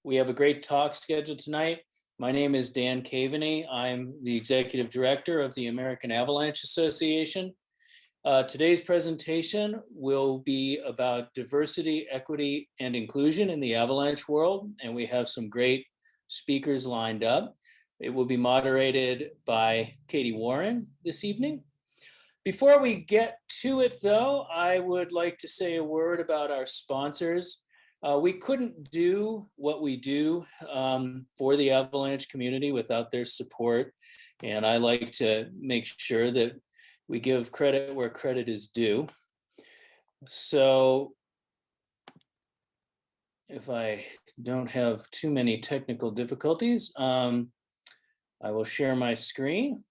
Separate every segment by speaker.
Speaker 1: We have a great talk scheduled tonight. My name is Dan Caveney. I'm the Executive Director of the American Avalanche Association. Today's presentation will be about diversity, equity, and inclusion in the Avalanche world, and we have some great speakers lined up. It will be moderated by Katie Warren this evening. Before we get to it, though, I would like to say a word about our sponsors. We couldn't do what we do for the Avalanche community without their support, and I like to make sure that we give credit where credit is due. So if I don't have too many technical difficulties, I will share my screen.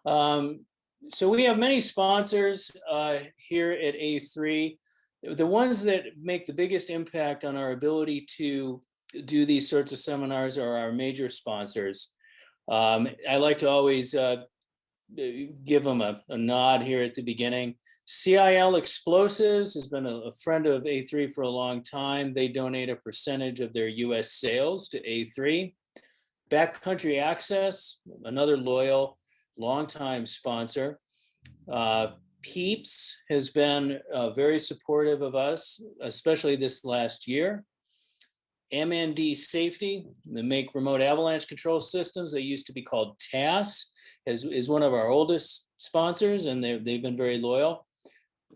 Speaker 1: So we have many sponsors here at A3. The ones that make the biggest impact on our ability to do these sorts of seminars are our major sponsors. I like to always give them a nod here at the beginning. CIL Explosives has been a friend of A3 for a long time. They donate a percentage of their US sales to A3. Backcountry Access, another loyal, longtime sponsor. Peeps has been very supportive of us, especially this last year. M&D Safety, they make remote avalanche control systems. They used to be called TAS, is one of our oldest sponsors, and they've been very loyal.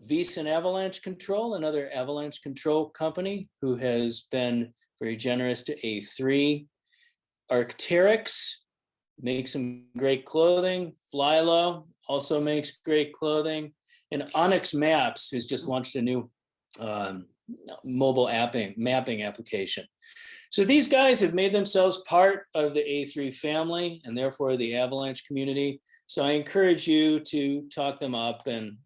Speaker 1: Veasan Avalanche Control, another avalanche control company who has been very generous to A3. Arc'teryx makes some great clothing. Flylow also makes great clothing. And Onyx Maps has just launched a new mobile mapping application. So these guys have made themselves part of the A3 family and therefore the Avalanche community. So I encourage you to talk them up and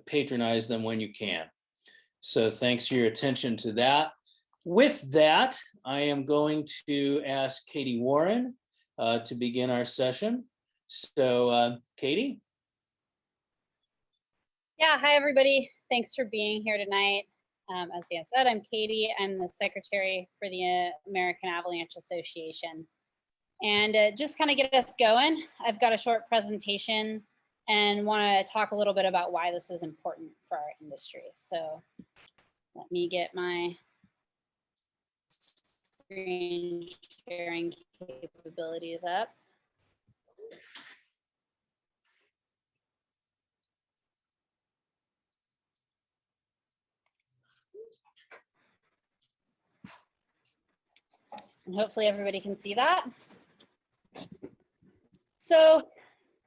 Speaker 1: patronize them when you can. So thanks for your attention to that. With that, I am going to ask Katie Warren to begin our session. So Katie?
Speaker 2: Yeah, hi everybody. Thanks for being here tonight. As Dan said, I'm Katie. I'm the secretary for the American Avalanche Association. And just kind of get us going, I've got a short presentation and want to talk a little bit about why this is important for our industry. So let me get my screen sharing capabilities up. And hopefully everybody can see that. So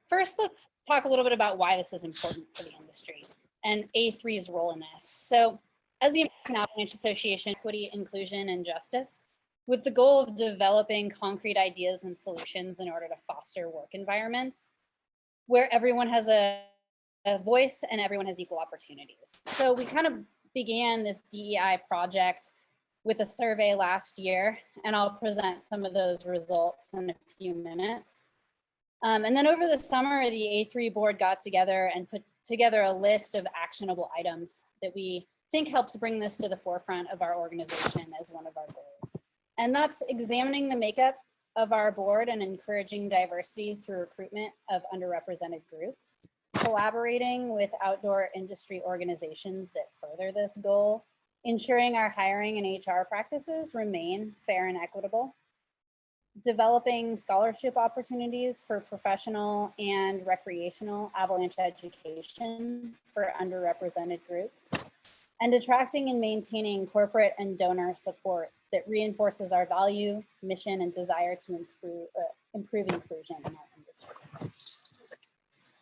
Speaker 2: first, let's talk a little bit about why this is important for the industry and A3's role in this. So as the American Avalanche Association, equity, inclusion, and justice, with the goal of developing concrete ideas and solutions in order to foster work environments where everyone has a voice and everyone has equal opportunities. So we kind of began this DEI project with a survey last year, and I'll present some of those results in a few minutes. And then over the summer, the A3 board got together and put together a list of actionable items that we think helps bring this to the forefront of our organization as one of our goals. And that's examining the makeup of our board and encouraging diversity through recruitment of underrepresented groups, collaborating with outdoor industry organizations that further this goal, ensuring our hiring and HR practices remain fair and equitable, developing scholarship opportunities for professional and recreational avalanche education for underrepresented groups, and attracting and maintaining corporate and donor support that reinforces our value, mission, and desire to improve inclusion in our industry.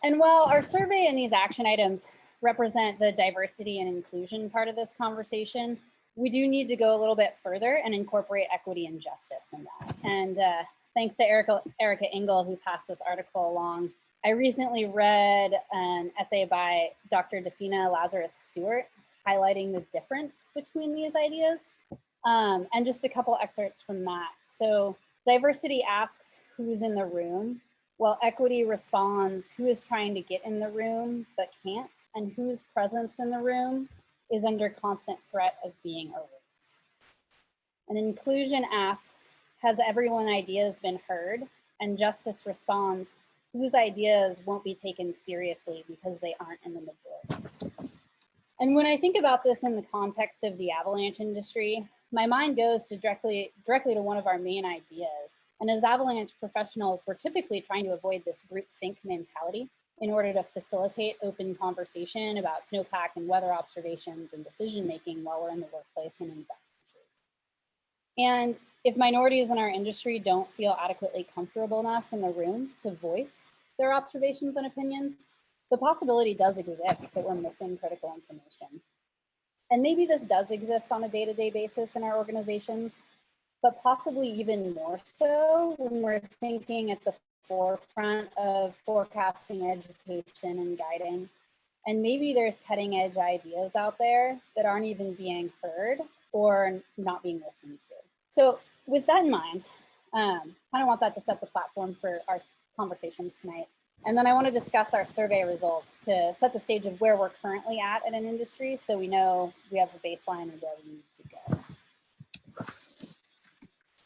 Speaker 2: And while our survey and these action items represent the diversity and inclusion part of this conversation, we do need to go a little bit further and incorporate equity and justice in that. And thanks to Erica Engel, who passed this article along, I recently read an essay by Dr. Defina Lazarus-Stewart highlighting the difference between these ideas. And just a couple excerpts from that. So diversity asks who's in the room, while equity responds who is trying to get in the room but can't, and whose presence in the room is under constant threat of being erased. And inclusion asks, has everyone's ideas been heard? And justice responds, whose ideas won't be taken seriously because they aren't in the majority. And when I think about this in the context of the avalanche industry, my mind goes to directly to one of our main ideas. And as avalanche professionals, we're typically trying to avoid this groupthink mentality in order to facilitate open conversation about snowpack and weather observations and decision-making while we're in the workplace and in backcountry. And if minorities in our industry don't feel adequately comfortable enough in the room to voice their observations and opinions, the possibility does exist that we're missing critical information. And maybe this does exist on a day-to-day basis in our organizations, but possibly even more so when we're thinking at the forefront of forecasting education and guiding. And maybe there's cutting edge ideas out there that aren't even being heard or not being listened to. So with that in mind, I kind of want that to set the platform for our conversations tonight. And then I want to discuss our survey results to set the stage of where we're currently at in an industry so we know we have a baseline of where we need to go.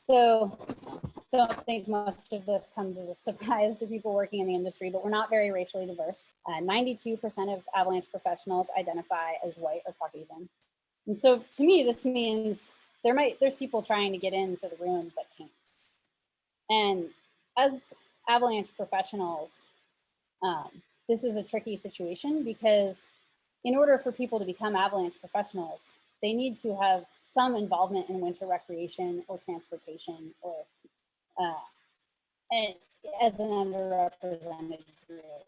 Speaker 2: So don't think most of this comes as a surprise to people working in the industry, but we're not very racially diverse. 92% of avalanche professionals identify as white or Caucasian. And so to me, this means there's people trying to get into the room but can't. And as avalanche professionals, this is a tricky situation because in order for people to become avalanche professionals, they need to have some involvement in winter recreation or transportation or as an underrepresented group.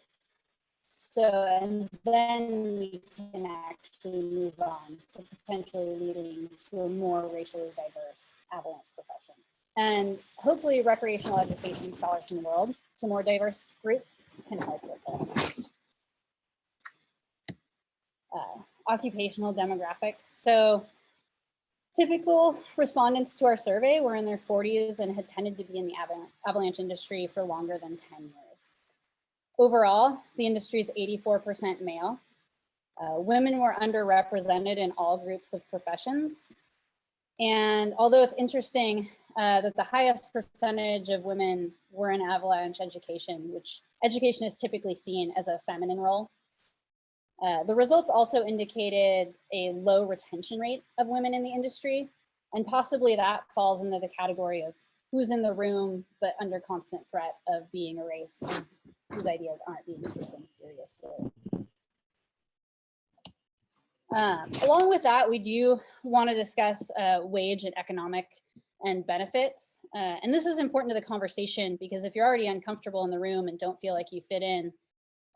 Speaker 2: So, and then we can actually move on to potentially leading to a more racially diverse avalanche profession. And hopefully recreational education scholars in the world to more diverse groups can help with this. Occupational demographics. So typical respondents to our survey were in their 40s and had tended to be in the avalanche industry for longer than 10 years. Overall, the industry is 84% male. Women were underrepresented in all groups of professions. And although it's interesting that the highest percentage of women were in avalanche education, which education is typically seen as a feminine role, the results also indicated a low retention rate of women in the industry, and possibly that falls into the category of who's in the room but under constant threat of being erased and whose ideas aren't being taken seriously. Along with that, we do want to discuss wage and economic and benefits. And this is important to the conversation because if you're already uncomfortable in the room and don't feel like you fit in,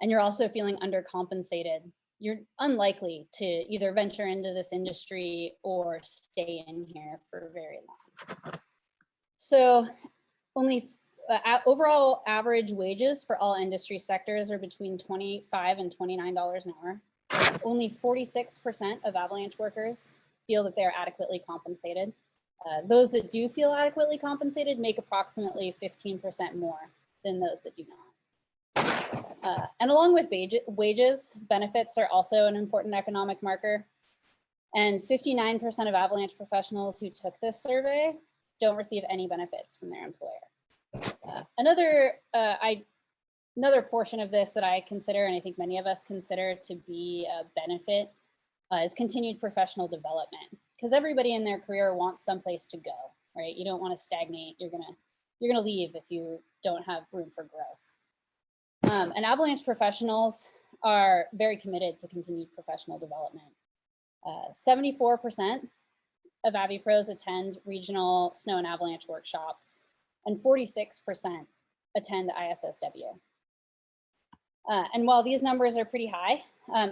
Speaker 2: and you're also feeling undercompensated, you're unlikely to either venture into this industry or stay in here for very long. So only overall average wages for all industry sectors are between $25 and $29 an hour. Only 46% of avalanche workers feel that they're adequately compensated. Those that do feel adequately compensated make approximately 15% more than those that do not. And along with wages, benefits are also an important economic marker. And 59% of avalanche professionals who took this survey don't receive any benefits from their employer. Another portion of this that I consider, and I think many of us consider to be a benefit, is continued professional development. Because everybody in their career wants someplace to go, right? You don't want to stagnate. You're gonna leave if you don't have room for growth. And avalanche professionals are very committed to continued professional development. 74% of AviPros attend regional snow and avalanche workshops, and 46% attend ISSW. And while these numbers are pretty high,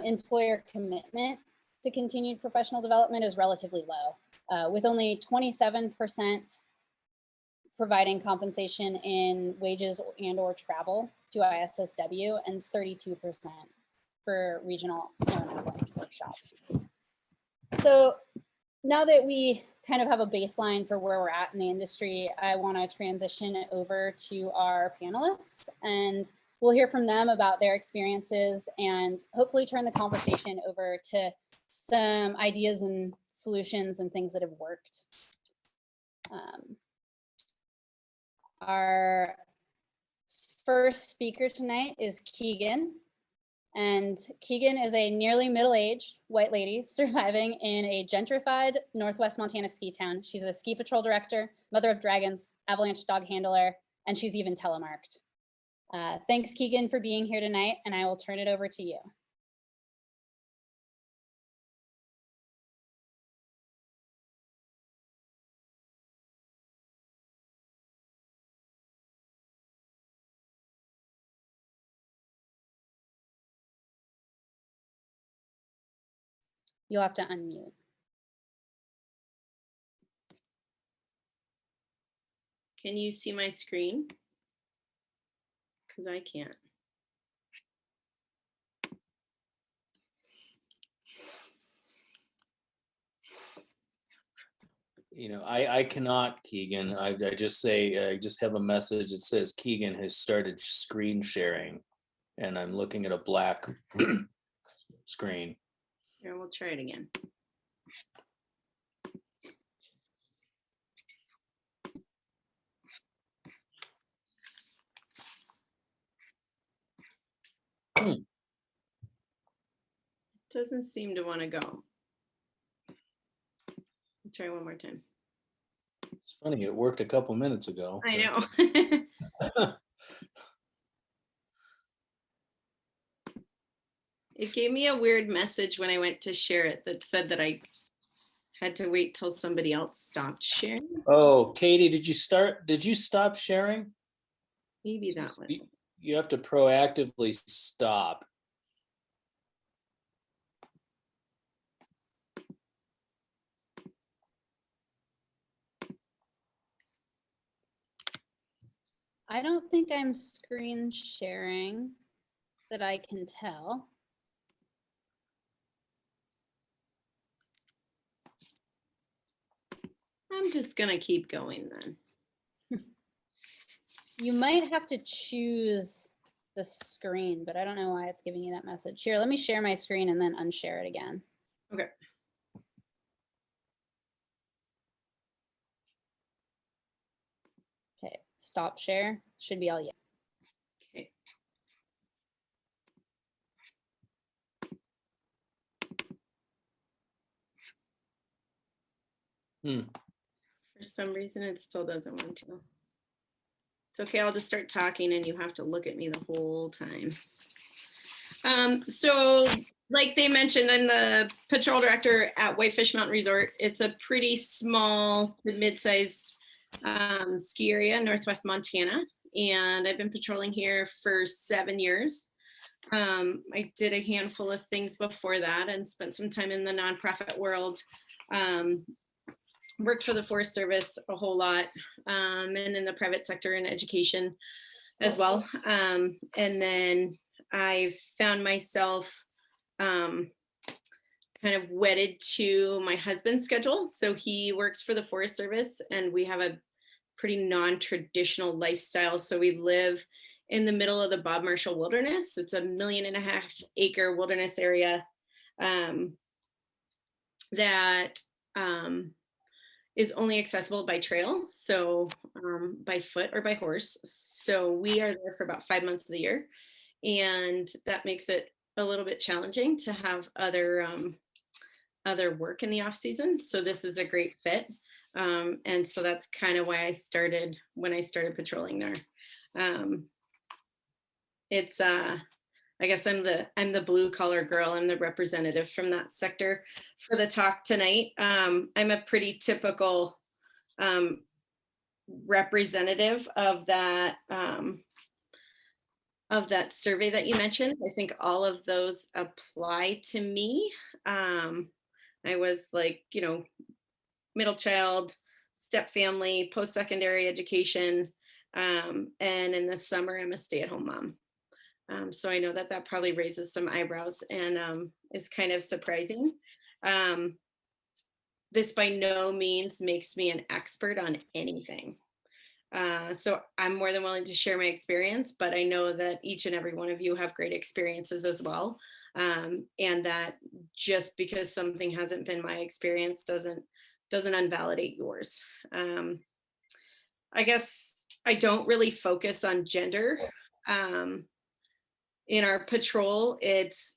Speaker 2: employer commitment to continued professional development is relatively low, with only 27% providing compensation in wages and or travel to ISSW, and 32% for regional snow and avalanche workshops. So now that we kind of have a baseline for where we're at in the industry, I want to transition over to our panelists, and we'll hear from them about their experiences and hopefully turn the conversation over to some ideas and solutions and things that have worked. Our first speaker tonight is Keegan. And Keegan is a nearly middle-aged white lady surviving in a gentrified Northwest Montana ski town. She's a ski patrol director, mother of dragons, Avalanche dog handler, and she's even telemarked. Thanks, Keegan, for being here tonight, and I will turn it over to you. You'll have to unmute.
Speaker 3: Can you see my screen? Because I can't.
Speaker 1: You know, I cannot, Keegan. I just say, I just have a message that says Keegan has started screen sharing, and I'm looking at a black screen.
Speaker 3: Here, we'll try it again. Doesn't seem to want to go. I'll try one more time.
Speaker 1: It's funny, it worked a couple minutes ago.
Speaker 3: I know. It gave me a weird message when I went to share it that said that I had to wait till somebody else stopped sharing.
Speaker 1: Oh, Katie, did you stop sharing?
Speaker 3: Maybe that one.
Speaker 1: You have to proactively stop.
Speaker 2: I don't think I'm screen sharing that I can tell.
Speaker 3: I'm just gonna keep going then.
Speaker 2: You might have to choose the screen, but I don't know why it's giving you that message. Here, let me share my screen and then unshare it again.
Speaker 3: Okay.
Speaker 2: Okay, stop share. Should be all you.
Speaker 3: Okay. For some reason, it still doesn't want to. It's okay, I'll just start talking and you have to look at me the whole time. So like they mentioned, I'm the patrol director at Whitefish Mountain Resort. It's a pretty small to mid-sized ski area in Northwest Montana. And I've been patrolling here for 7 years. I did a handful of things before that and spent some time in the nonprofit world. Worked for the Forest Service a whole lot, and in the private sector and education as well. And then I found myself kind of wedded to my husband's schedule. So he works for the Forest Service and we have a pretty non-traditional lifestyle. So we live in the middle of the Bob Marshall Wilderness. It's a 1.5 million acre wilderness area that is only accessible by trail, so by foot or by horse. So we are there for about 5 months of the year, and that makes it a little bit challenging to have other work in the off season. So this is a great fit, and so that's kind of why I started when I started patrolling there. It's I guess I'm the blue collar girl. I'm the representative from that sector for the talk tonight. I'm a pretty typical representative of that survey that you mentioned. I think all of those apply to me. I was like, you know, middle child, step family, post-secondary education, and in the summer, I'm a stay-at-home mom. So I know that that probably raises some eyebrows and is kind of surprising. This by no means makes me an expert on anything. So I'm more than willing to share my experience, but I know that each and every one of you have great experiences as well. And that just because something hasn't been my experience doesn't doesn't invalidate yours. I guess I don't really focus on gender. In our patrol, it's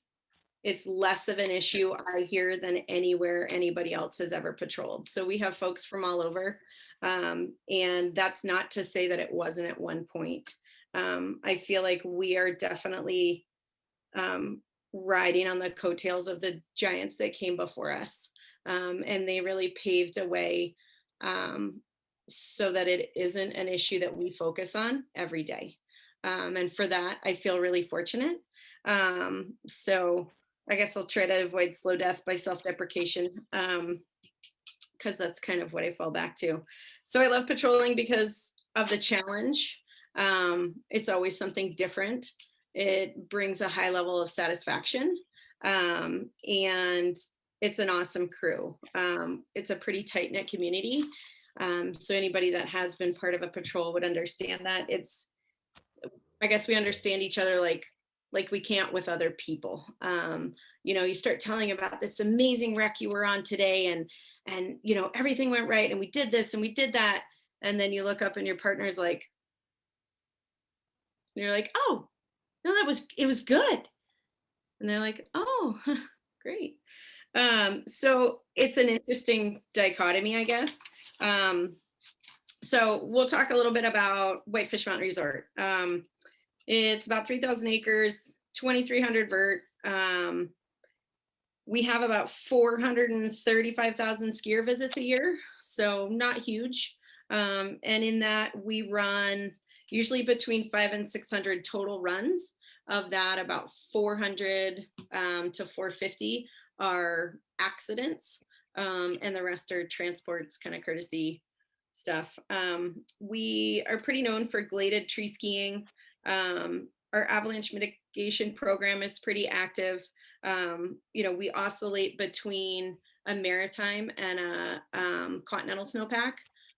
Speaker 3: less of an issue I hear than anywhere anybody else has ever patrolled. So we have folks from all over. And that's not to say that it wasn't at one point. I feel like we are definitely riding on the coattails of the giants that came before us. And they really paved a way so that it isn't an issue that we focus on every day. And for that, I feel really fortunate. So I guess I'll try to avoid slow death by self-deprecation, because that's kind of what I fall back to. So I love patrolling because of the challenge. It's always something different. It brings a high level of satisfaction, and it's an awesome crew. It's a pretty tight-knit community. So anybody that has been part of a patrol would understand that. I guess we understand each other like we can't with other people. You start telling about this amazing wreck you were on today, and everything went right, and we did this and we did that, and then you look up and your partner's like, and you're like, oh no, it was good, and they're like, oh, great. So it's an interesting dichotomy, I guess. So we'll talk a little bit about Whitefish Mountain Resort. It's about 3,000 acres, 2,300 vert. We have about 435,000 skier visits a year, so not huge. And in that, we run usually between 500 and 600 total runs. Of that, about 400 to 450 are accidents, and the rest are transports, kind of courtesy stuff. We are pretty known for gladed tree skiing. Our avalanche mitigation program is pretty active. We oscillate between a maritime and a continental snowpack,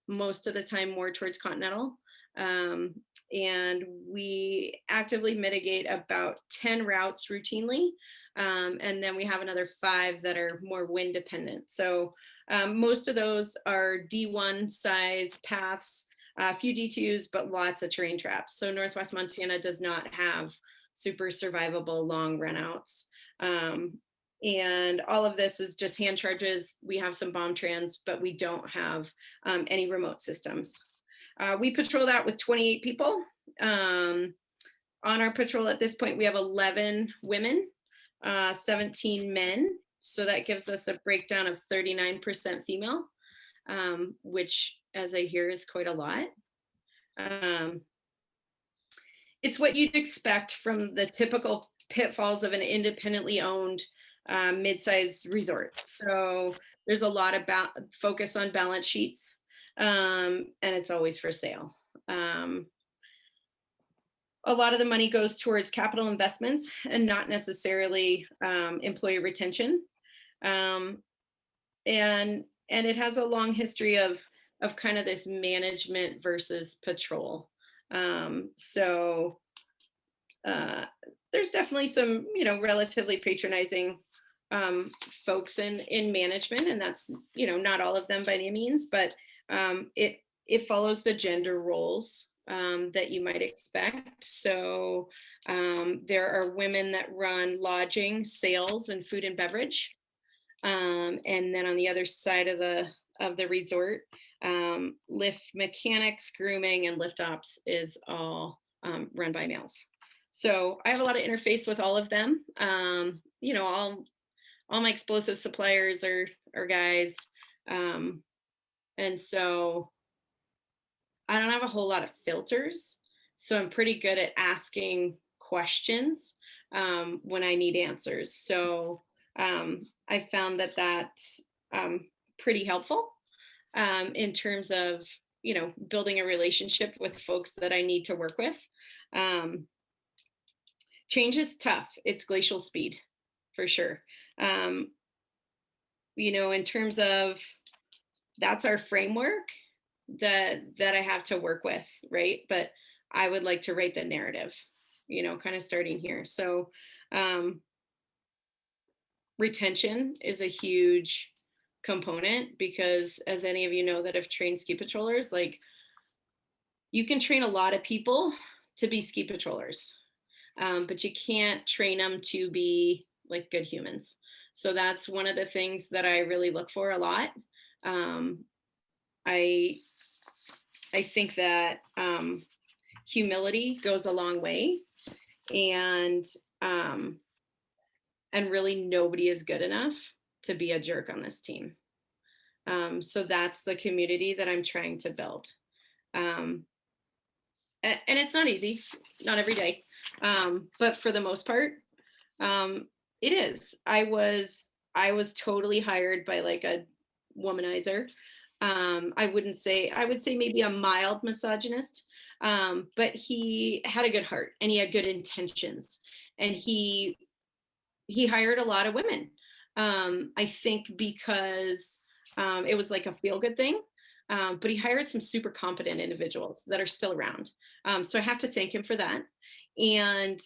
Speaker 3: most of the time more towards continental. And we actively mitigate about 10 routes routinely. And then we have another 5 that are more wind dependent. So most of those are D1 size paths, a few D2s, but lots of terrain traps. So Northwest Montana does not have super survivable long runouts. And all of this is just hand charges. We have some bomb trans, but we don't have any remote systems. We patrol that with 28 people. On our patrol at this point, we have 11 women, 17 men. So that gives us a breakdown of 39% female, which, as I hear, is quite a lot. It's what you'd expect from the typical pitfalls of an independently owned mid-sized resort. So there's a lot of focus on balance sheets, and it's always for sale. A lot of the money goes towards capital investments and not necessarily employee retention. And it has a long history of kind of this management versus patrol. So there's definitely some, relatively patronizing folks in management, and that's, not all of them by any means, but it follows the gender roles that you might expect. So there are women that run lodging, sales, and food and beverage. And then on the other side of the resort, lift mechanics, grooming, and lift ops is all run by males. So I have a lot of interface with all of them. All my explosive suppliers are guys. And so I don't have a whole lot of filters. So I'm pretty good at asking questions when I need answers. So I found that that's pretty helpful in terms of, building a relationship with folks that I need to work with. Change is tough. It's glacial speed, for sure. In terms of, that's our framework that I have to work with, right? But I would like to write the narrative, kind of starting here. So retention is a huge component, because as any of you know that have trained ski patrollers, like you can train a lot of people to be ski patrollers, but you can't train them to be like good humans. So that's one of the things that I really look for a lot. I think that humility goes a long way, and really nobody is good enough to be a jerk on this team. So that's the community that I'm trying to build. And it's not easy, not every day, but for the most part, it is. I was totally hired by like a womanizer. I would say maybe a mild misogynist, but he had a good heart and he had good intentions, and he hired a lot of women. I think because it was like a feel good thing. But he hired some super competent individuals that are still around. So I have to thank him for that. And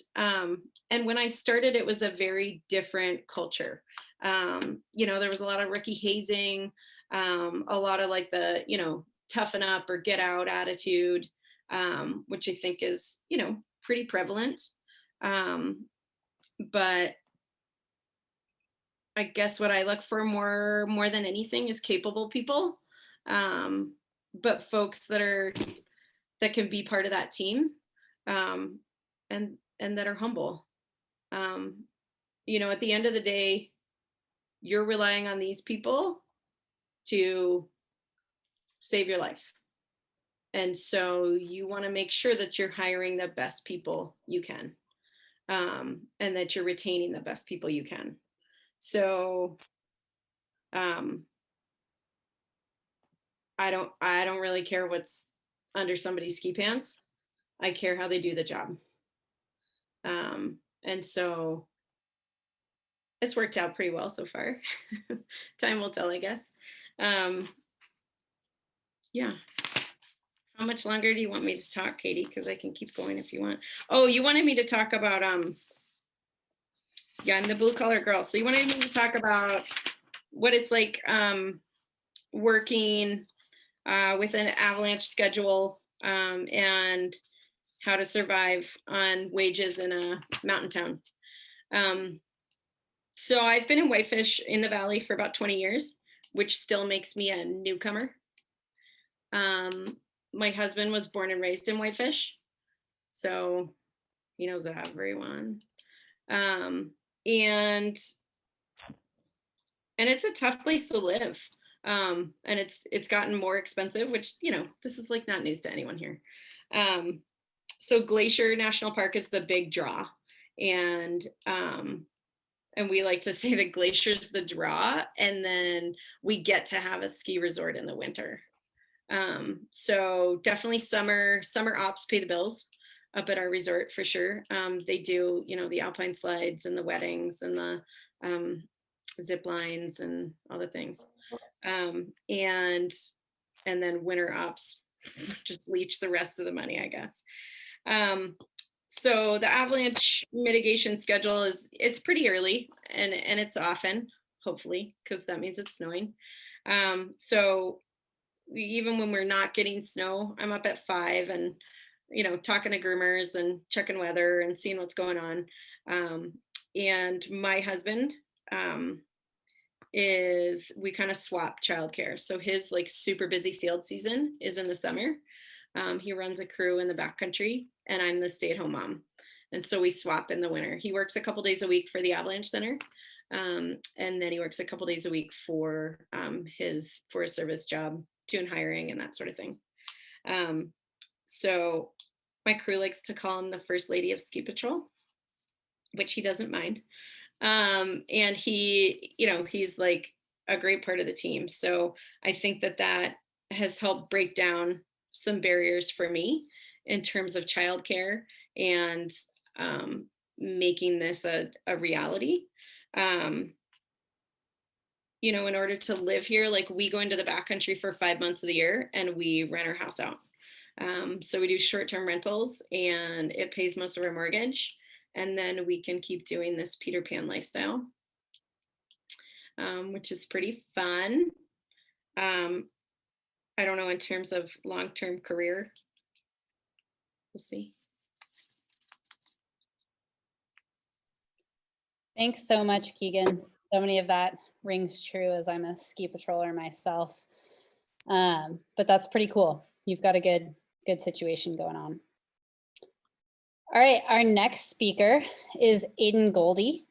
Speaker 3: when I started, it was a very different culture. There was a lot of rookie hazing, a lot of like the, toughen up or get out attitude, which I think is, pretty prevalent. But I guess what I look for more than anything is capable people, but folks that can be part of that team, and that are humble. At the end of the day, you're relying on these people to save your life, and so you want to make sure that you're hiring the best people you can, and that you're retaining the best people you can. So I don't really care what's under somebody's ski pants. I care how they do the job. And so it's worked out pretty well so far. Time will tell, I guess. Yeah. How much longer do you want me to talk, Katie? Because I can keep going if you want. Oh, you wanted me to talk about yeah, I'm the blue collar girl. So you wanted me to talk about what it's like working with an Avalanche schedule, and how to survive on wages in a mountain town. So I've been in Whitefish in the Valley for about 20 years, which still makes me a newcomer. My husband was born and raised in Whitefish, so he knows everyone. And it's a tough place to live. And it's gotten more expensive, which, this is like not news to anyone here. So Glacier National Park is the big draw. And we like to say that Glacier's the draw, and then we get to have a ski resort in the winter. So definitely summer ops pay the bills up at our resort for sure. They do, the alpine slides and the weddings and the zip lines and all the things. And then winter ops just leech the rest of the money, I guess. So the avalanche mitigation schedule it's pretty early, and it's often, hopefully, because that means it's snowing. So even when we're not getting snow, I'm up at 5 and, talking to groomers and checking weather and seeing what's going on. And my husband, we kind of swap childcare. So his like super busy field season is in the summer. He runs a crew in the backcountry, and I'm the stay-at-home mom. And so we swap in the winter. He works a couple days a week for the Avalanche Center. And then he works a couple days a week for his service job, doing hiring and that sort of thing. So my crew likes to call him the first lady of ski patrol, which he doesn't mind. And he, he's like a great part of the team. So I think that has helped break down some barriers for me in terms of childcare and making this a reality. In order to live here, like we go into the backcountry for 5 months of the year and we rent our house out. So we do short-term rentals, and it pays most of our mortgage. And then we can keep doing this Peter Pan lifestyle. which is pretty fun. I don't know in terms of long-term career. We'll see.
Speaker 2: Thanks so much, Keegan. So many of that rings true as I'm a ski patroller myself. But that's pretty cool. You've got a good situation going on. All right, our next speaker is Aiden Goldie.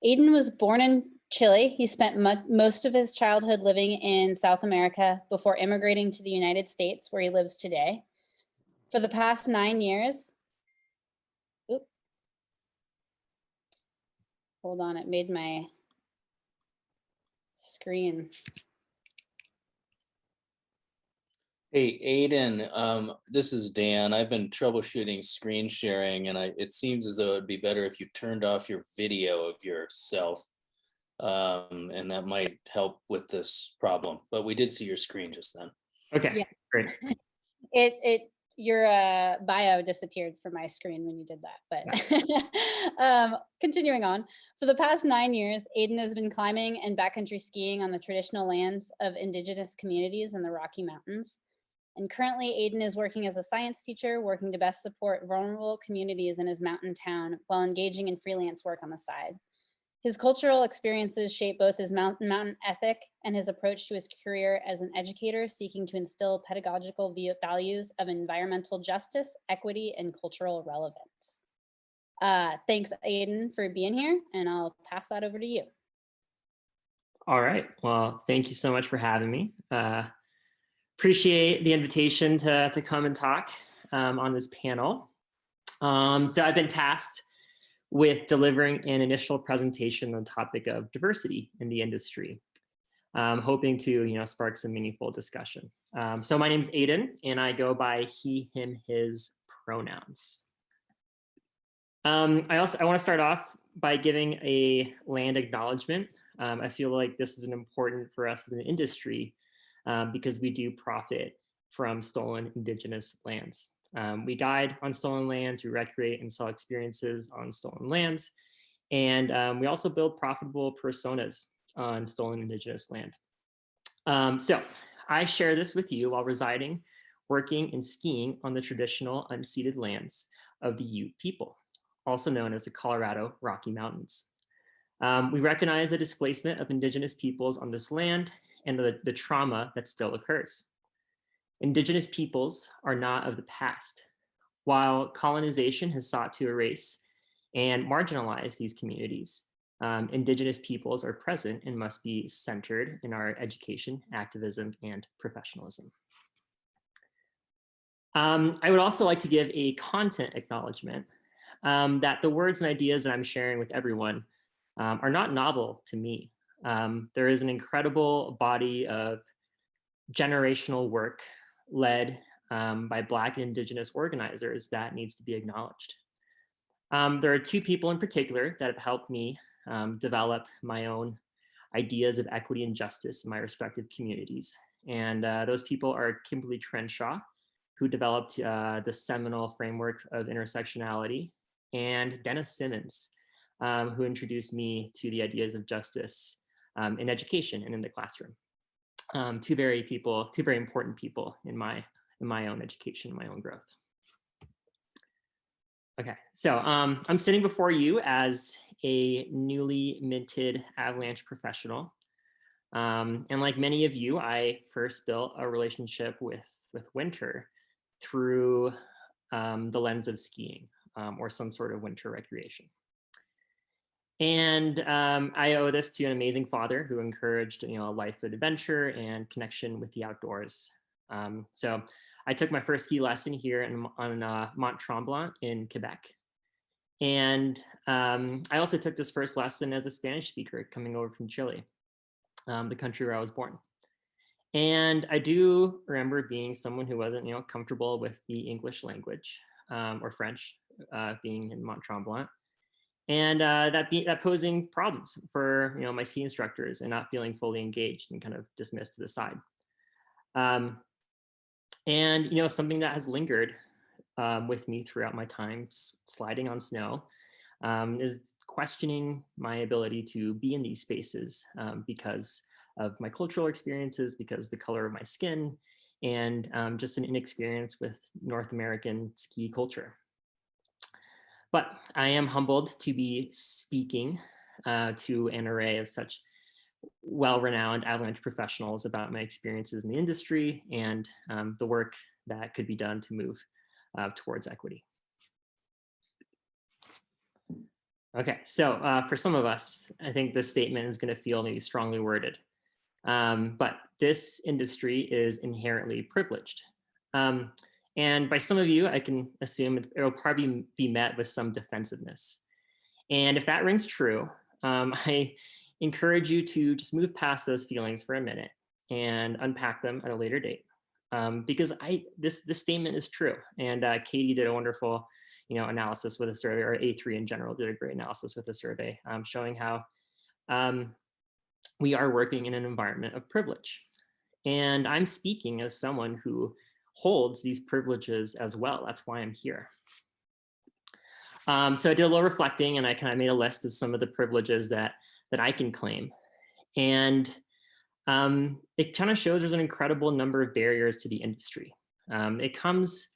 Speaker 2: Aiden was born in Chile. He spent most of his childhood living in South America before immigrating to the United States, where he lives today. For the past 9 years, hold on, it made my screen.
Speaker 1: Hey, Aiden, this is Dan. I've been troubleshooting screen sharing, and it seems as though it'd be better if you turned off your video of yourself, and that might help with this problem. But we did see your screen just then.
Speaker 4: Okay,
Speaker 2: Yeah.
Speaker 4: great.
Speaker 2: Your bio disappeared from my screen when you did that, but continuing on. For the past 9 years, Aiden has been climbing and backcountry skiing on the traditional lands of Indigenous communities in the Rocky Mountains. And currently, Aiden is working as a science teacher, working to best support vulnerable communities in his mountain town while engaging in freelance work on the side. His cultural experiences shape both his mountain ethic and his approach to his career as an educator seeking to instill pedagogical values of environmental justice, equity, and cultural relevance. Thanks, Aiden, for being here, and I'll pass that over to you.
Speaker 4: All right. Well, thank you so much for having me. Appreciate the invitation to come and talk on this panel. So I've been tasked with delivering an initial presentation on the topic of diversity in the industry, hoping to spark some meaningful discussion. So my name's Aiden, and I go by he, him, his pronouns. I want to start off by giving a land acknowledgement. I feel like this is important for us as an industry because we do profit from stolen Indigenous lands. We guide on stolen lands, we recreate and sell experiences on stolen lands, and we also build profitable personas on stolen Indigenous land. So I share this with you while residing, working, and skiing on the traditional unceded lands of the Ute people, also known as the Colorado Rocky Mountains. We recognize the displacement of Indigenous peoples on this land and the trauma that still occurs. Indigenous peoples are not of the past. While colonization has sought to erase and marginalize these communities, Indigenous peoples are present and must be centered in our education, activism, and professionalism. I would also like to give a content acknowledgement that the words and ideas that I'm sharing with everyone are not novel to me. There is an incredible body of generational work led by Black and Indigenous organizers that needs to be acknowledged. There are two people in particular that have helped me develop my own ideas of equity and justice in my respective communities. And those people are Kimberly Crenshaw, who developed the seminal framework of intersectionality, and Dennis Simmons, who introduced me to the ideas of justice in education and in the classroom. Two very important people in my own education, my own growth. Okay, so I'm sitting before you as a newly minted Avalanche professional. And like many of you, I first built a relationship with winter through the lens of skiing or some sort of winter recreation. And I owe this to an amazing father who encouraged a life of adventure and connection with the outdoors. So I took my first ski lesson here on Mont Tremblant in Quebec. And I also took this first lesson as a Spanish speaker coming over from Chile, the country where I was born. And I do remember being someone who wasn't comfortable with the English language or French, being in Mont Tremblant. And that posing problems for my ski instructors and not feeling fully engaged and kind of dismissed to the side. And something that has lingered with me throughout my time sliding on snow is questioning my ability to be in these spaces because of my cultural experiences, because the color of my skin, and just an inexperience with North American ski culture. But I am humbled to be speaking to an array of such well-renowned Avalanche professionals about my experiences in the industry and the work that could be done to move towards equity. Okay, so for some of us, I think this statement is going to feel maybe strongly worded. But this industry is inherently privileged. And by some of you, I can assume it will probably be met with some defensiveness. And if that rings true, I encourage you to just move past those feelings for a minute and unpack them at a later date. Because this statement is true. And Katie did a wonderful analysis with a survey, or A3 in general did a great analysis with a survey showing how we are working in an environment of privilege. And I'm speaking as someone who holds these privileges as well. That's why I'm here. So I did a little reflecting, and I kind of made a list of some of the privileges that I can claim. And it kind of shows there's an incredible number of barriers to the industry. It comes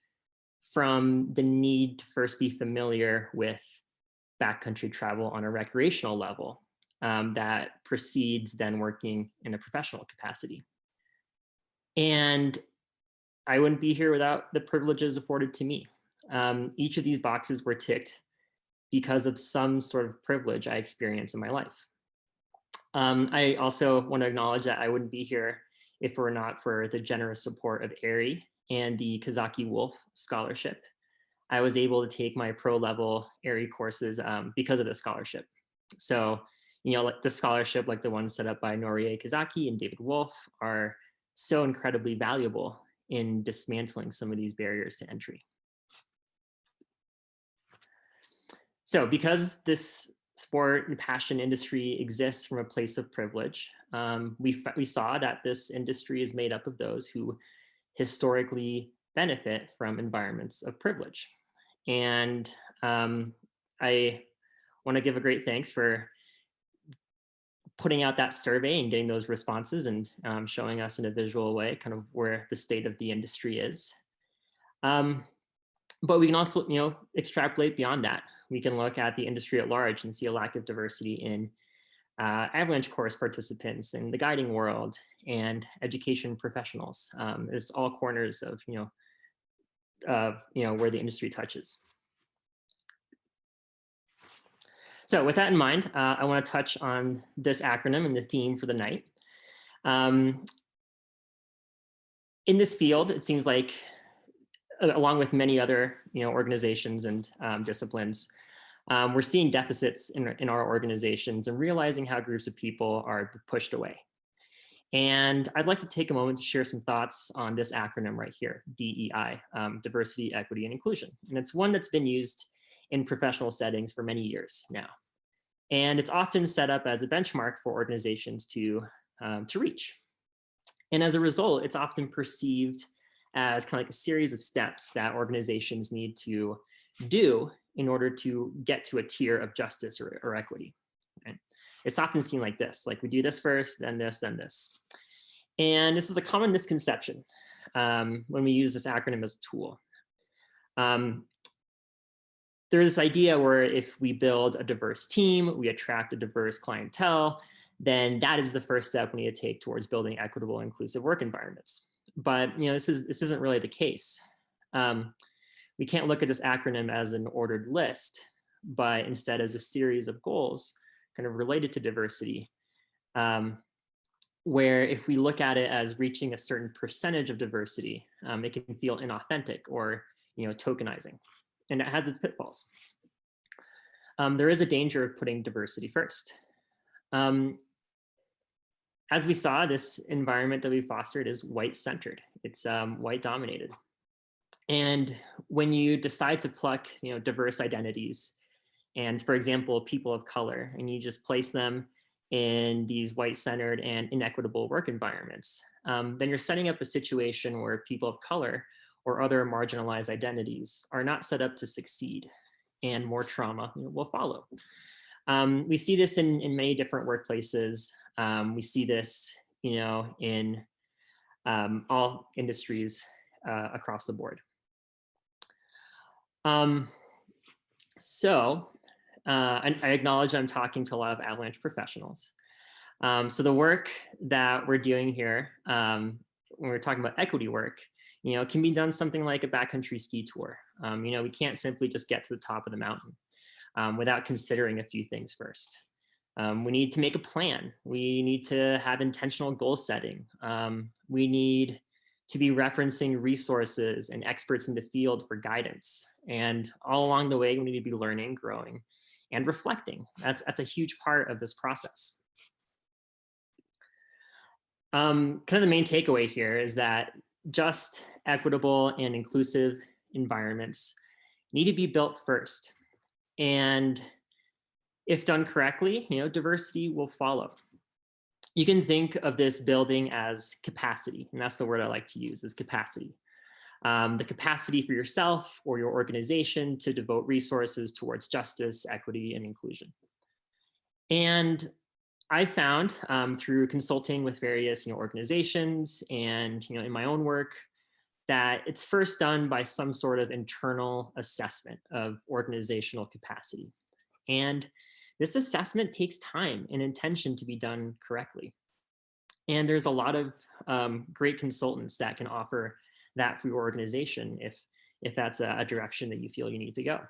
Speaker 4: from the need to first be familiar with backcountry travel on a recreational level that precedes then working in a professional capacity. And I wouldn't be here without the privileges afforded to me. Each of these boxes were ticked because of some sort of privilege I experienced in my life. I also want to acknowledge that I wouldn't be here if it were not for the generous support of ARI and the Kazaki Wolf Scholarship. I was able to take my pro level ARI courses because of the scholarship. So, like the scholarship, like the one set up by Norie Kazaki and David Wolf, are so incredibly valuable in dismantling some of these barriers to entry. So because this sport and passion industry exists from a place of privilege, we saw that this industry is made up of those who historically benefit from environments of privilege. And I want to give a great thanks for putting out that survey and getting those responses and showing us in a visual way kind of where the state of the industry is. But we can also, extrapolate beyond that. We can look at the industry at large and see a lack of diversity in Avalanche course participants in the guiding world and education professionals. It's all corners of, where the industry touches. So with that in mind, I want to touch on this acronym and the theme for the night. In this field, it seems like, along with many other organizations and disciplines, we're seeing deficits in our organizations and realizing how groups of people are pushed away. And I'd like to take a moment to share some thoughts on this acronym right here, DEI, diversity, equity, and inclusion. And it's one that's been used in professional settings for many years now. And it's often set up as a benchmark for organizations to reach. And as a result, it's often perceived as kind of like a series of steps that organizations need to do in order to get to a tier of justice or equity. Right? It's often seen like this, like we do this first, then this, then this. And this is a common misconception when we use this acronym as a tool. There's this idea where if we build a diverse team, we attract a diverse clientele, then that is the first step we need to take towards building equitable, inclusive work environments. But this isn't really the case. We can't look at this acronym as an ordered list, but instead as a series of goals kind of related to diversity, where if we look at it as reaching a certain percentage of diversity, it can feel inauthentic or tokenizing, and it has its pitfalls. There is a danger of putting diversity first. As we saw, this environment that we fostered is white-centered. It's white-dominated. And when you decide to pluck diverse identities, and for example, people of color, and you just place them in these white-centered and inequitable work environments, then you're setting up a situation where people of color or other marginalized identities are not set up to succeed. and more trauma will follow. We see this in many different workplaces. We see this, in all industries across the board. And I acknowledge I'm talking to a lot of Avalanche professionals. So the work that we're doing here, when we're talking about equity work, can be done something like a backcountry ski tour. We can't simply just get to the top of the mountain without considering a few things first. We need to make a plan. We need to have intentional goal setting. We need to be referencing resources and experts in the field for guidance. And all along the way, we need to be learning, growing, and reflecting. That's a huge part of this process. Kind of the main takeaway here is that just, equitable, and inclusive environments need to be built first. And if done correctly, diversity will follow. You can think of this building as capacity, and that's the word I like to use, is capacity. The capacity for yourself or your organization to devote resources towards justice, equity, and inclusion. And I found through consulting with various organizations and in my own work that it's first done by some sort of internal assessment of organizational capacity. And this assessment takes time and intention to be done correctly. And there's a lot of great consultants that can offer that for your organization if that's a direction that you feel you need to go.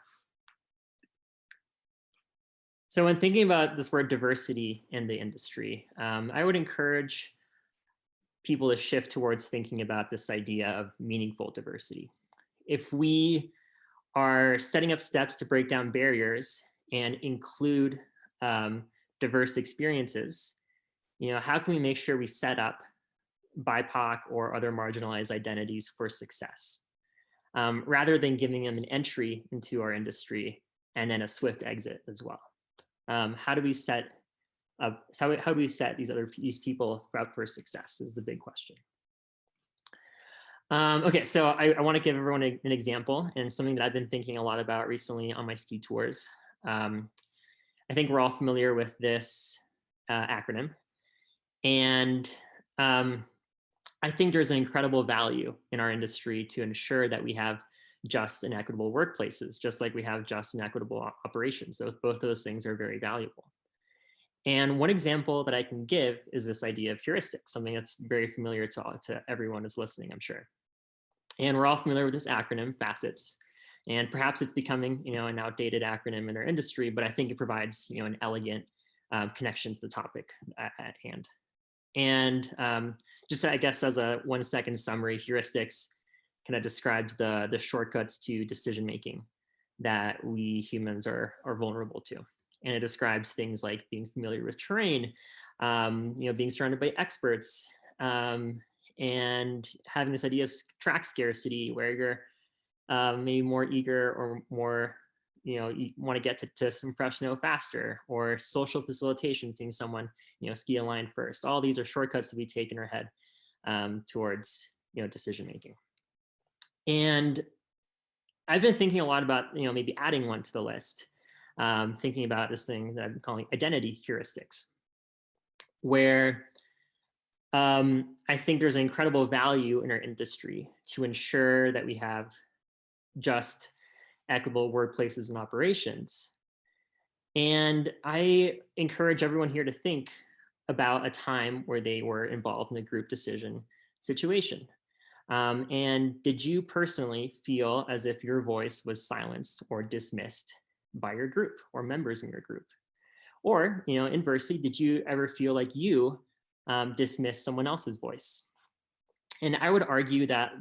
Speaker 4: So when thinking about this word diversity in the industry, I would encourage people to shift towards thinking about this idea of meaningful diversity. If we are setting up steps to break down barriers and include diverse experiences, how can we make sure we set up BIPOC or other marginalized identities for success, rather than giving them an entry into our industry and then a swift exit as well? How do we set these people up for success is the big question. Okay, so I want to give everyone an example and something that I've been thinking a lot about recently on my ski tours. I think we're all familiar with this acronym. And I think there's an incredible value in our industry to ensure that we have just and equitable workplaces, just like we have just and equitable operations. So both those things are very valuable. And one example that I can give is this idea of heuristics, something that's very familiar to everyone who's listening, I'm sure. And we're all familiar with this acronym, FACETS. And perhaps it's becoming, an outdated acronym in our industry, but I think it provides, an elegant connection to the topic at hand. And just, I guess, as a 1-second summary, heuristics kind of describes the shortcuts to decision making that we humans are vulnerable to. And it describes things like being familiar with terrain, being surrounded by experts, and having this idea of track scarcity, where you're maybe more eager or more, you want to get to some fresh snow faster, or social facilitation, seeing someone, ski a line first. All these are shortcuts that we take in our head towards, decision making. And I've been thinking a lot about, maybe adding one to the list, thinking about this thing that I'm calling identity heuristics, where I think there's an incredible value in our industry to ensure that we have just, equitable workplaces and operations. And I encourage everyone here to think about a time where they were involved in a group decision situation. And did you personally feel as if your voice was silenced or dismissed by your group or members in your group? Or, inversely, did you ever feel like you dismissed someone else's voice? And I would argue that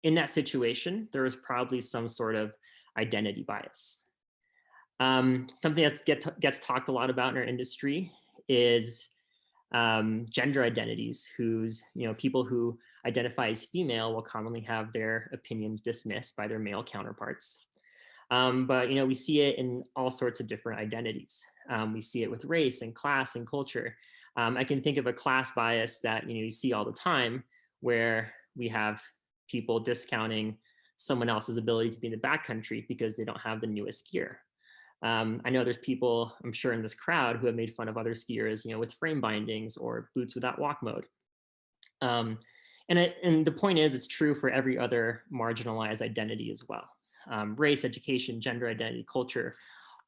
Speaker 4: in that situation, there was probably some sort of identity bias. Something that gets talked a lot about in our industry is gender identities, whose, people who identify as female will commonly have their opinions dismissed by their male counterparts. But, we see it in all sorts of different identities. We see it with race and class and culture. I can think of a class bias that, you see all the time, where we have people discounting someone else's ability to be in the backcountry because they don't have the newest gear. I know there's people, I'm sure, in this crowd who have made fun of other skiers, with frame bindings or boots without walk mode. And the point is, it's true for every other marginalized identity as well. Race, education, gender identity, culture,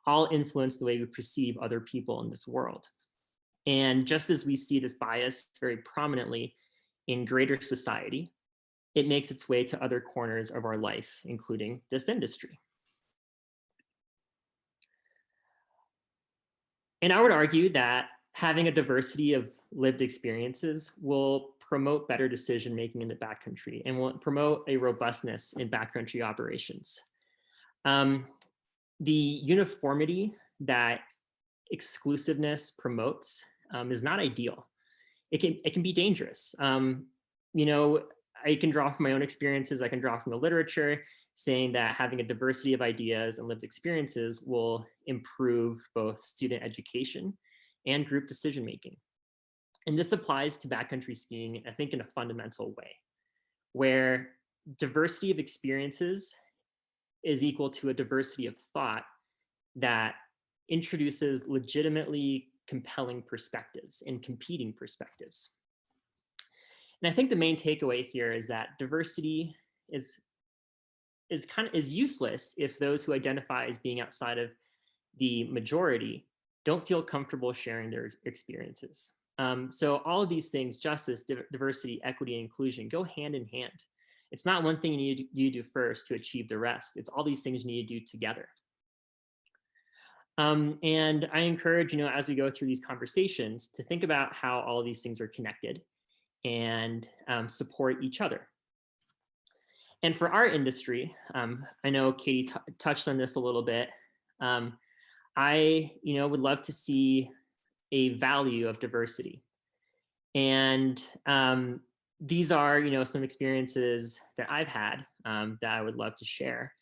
Speaker 4: all influence the way we perceive other people in this world. And just as we see this bias very prominently in greater society, it makes its way to other corners of our life, including this industry. And I would argue that having a diversity of lived experiences will promote better decision-making in the backcountry and will promote a robustness in backcountry operations. The uniformity that exclusiveness promotes is not ideal. It can be dangerous. I can draw from my own experiences. I can draw from the literature saying that having a diversity of ideas and lived experiences will improve both student education and group decision-making. And this applies to backcountry skiing, I think, in a fundamental way, where diversity of experiences is equal to a diversity of thought that introduces legitimately compelling perspectives and competing perspectives. And I think the main takeaway here is that diversity is useless if those who identify as being outside of the majority don't feel comfortable sharing their experiences. So all of these things, justice, diversity, equity, and inclusion, go hand in hand. It's not one thing you do first to achieve the rest. It's all these things you need to do together. And I encourage, as we go through these conversations, to think about how all of these things are connected and support each other. And for our industry, I know Katie touched on this a little bit. I, would love to see a value of diversity. And these are, some experiences that I've had that I would love to share,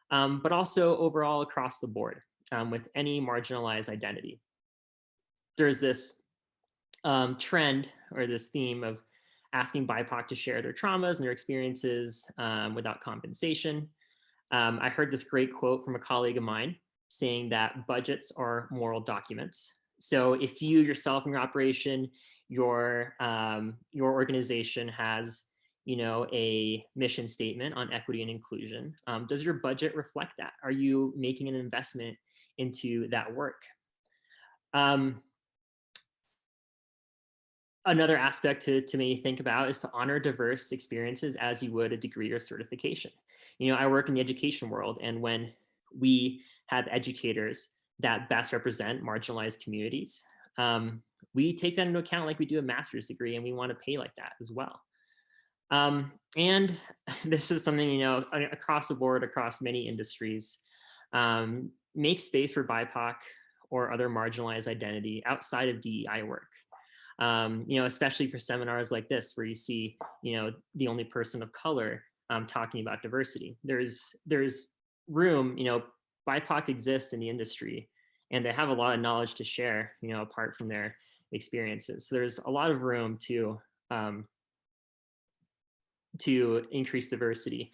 Speaker 4: but also overall across the board with any marginalized identity. There's this trend or this theme of asking BIPOC to share their traumas and their experiences without compensation. I heard this great quote from a colleague of mine saying that budgets are moral documents. So if you yourself in your operation, your organization has, a mission statement on equity and inclusion, does your budget reflect that? Are you making an investment into that work? Another aspect to maybe think about is to honor diverse experiences as you would a degree or certification. I work in the education world, and when we have educators that best represent marginalized communities, we take that into account like we do a master's degree, and we want to pay like that as well. And this is something, across the board, across many industries, make space for BIPOC or other marginalized identity outside of DEI work. Especially for seminars like this, where you see, the only person of color talking about diversity. There's room, BIPOC exists in the industry, and they have a lot of knowledge to share, apart from their experiences. So there's a lot of room to increase diversity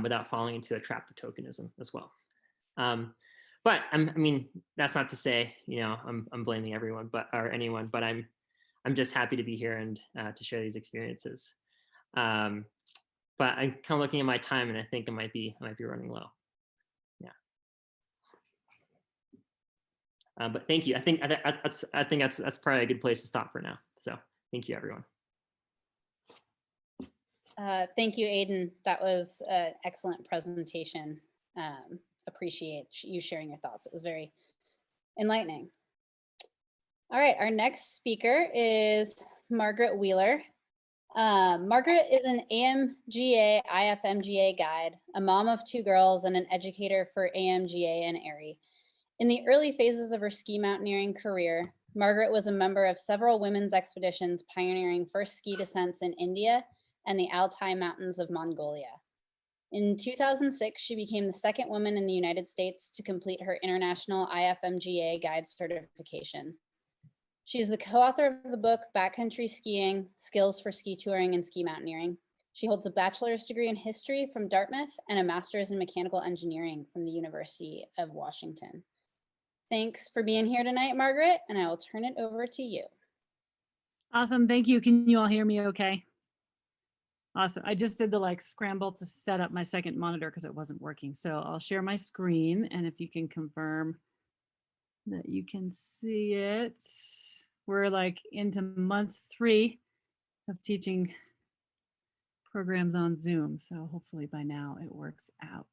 Speaker 4: without falling into a trap of tokenism as well. But that's not to say, I'm blaming everyone, or anyone, but I'm just happy to be here and to share these experiences. But I'm kind of looking at my time, and I think I might be running low. Yeah. But thank you. I think that's probably a good place to stop for now. So thank you, everyone.
Speaker 2: Thank you, Aiden. That was an excellent presentation. Appreciate you sharing your thoughts. It was very enlightening. All right, our next speaker is Margaret Wheeler. Margaret is an AMGA, IFMGA guide, a mom of 2 girls, and an educator for AMGA and ARI. In the early phases of her ski mountaineering career, Margaret was a member of several women's expeditions pioneering first ski descents in India and the Altai Mountains of Mongolia. In 2006, she became the 2nd woman in the United States to complete her international IFMGA guide certification. She's the co-author of the book, Backcountry Skiing, Skills for Ski Touring and Ski Mountaineering. She holds a bachelor's degree in history from Dartmouth and a master's in mechanical engineering from the University of Washington. Thanks for being here tonight, Margaret, and I will turn it over to you.
Speaker 5: Awesome. Thank you. Can you all hear me okay? Awesome. I just did the scramble to set up my second monitor because it wasn't working. So I'll share my screen, and if you can confirm that you can see it. We're into month 3 of teaching programs on Zoom. So hopefully by now it works out.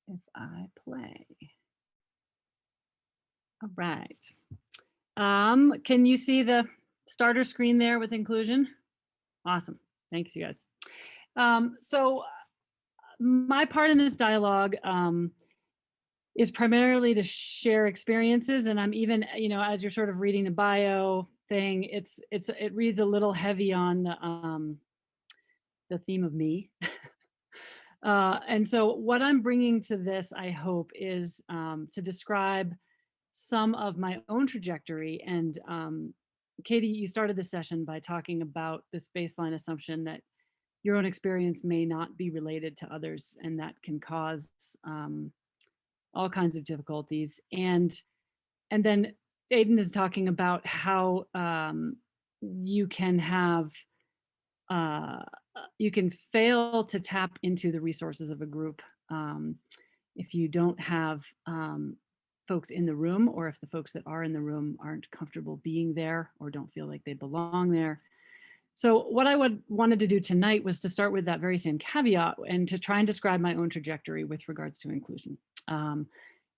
Speaker 5: If I play. All right. Can you see the starter screen there with inclusion? Awesome. Thanks, you guys. So my part in this dialogue is primarily to share experiences, and I'm even, as you're sort of reading the bio thing, it reads a little heavy on the theme of me. And so what I'm bringing to this, I hope, is to describe some of my own trajectory. And Katie, you started the session by talking about this baseline assumption that your own experience may not be related to others, and that can cause all kinds of difficulties. And then Aiden is talking about how you can have you can fail to tap into the resources of a group if you don't have folks in the room, or if the folks that are in the room aren't comfortable being there or don't feel like they belong there. So what I wanted to do tonight was to start with that very same caveat and to try and describe my own trajectory with regards to inclusion.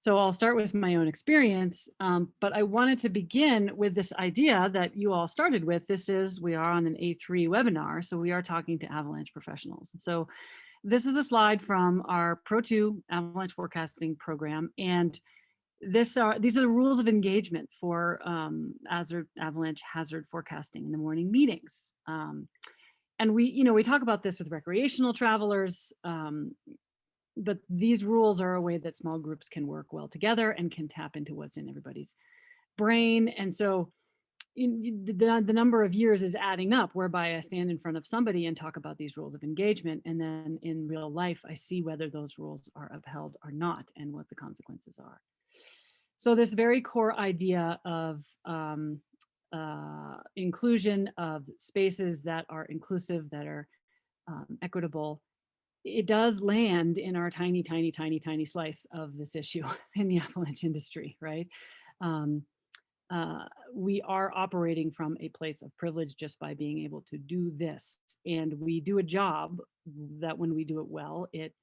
Speaker 5: So I'll start with my own experience, but I wanted to begin with this idea that you all started with. We are on an A3 webinar, so we are talking to Avalanche professionals. So this is a slide from our Pro 2 Avalanche forecasting program, and these are the rules of engagement for Avalanche hazard forecasting in the morning meetings. And we talk about this with recreational travelers, but these rules are a way that small groups can work well together and can tap into what's in everybody's brain. And so the number of years is adding up, whereby I stand in front of somebody and talk about these rules of engagement. And then in real life, I see whether those rules are upheld or not and what the consequences are. So this very core idea of inclusion, of spaces that are inclusive, that are equitable, it does land in our tiny, tiny, tiny, tiny slice of this issue in the Avalanche industry, right? We are operating from a place of privilege just by being able to do this. And we do a job that when we do it well, it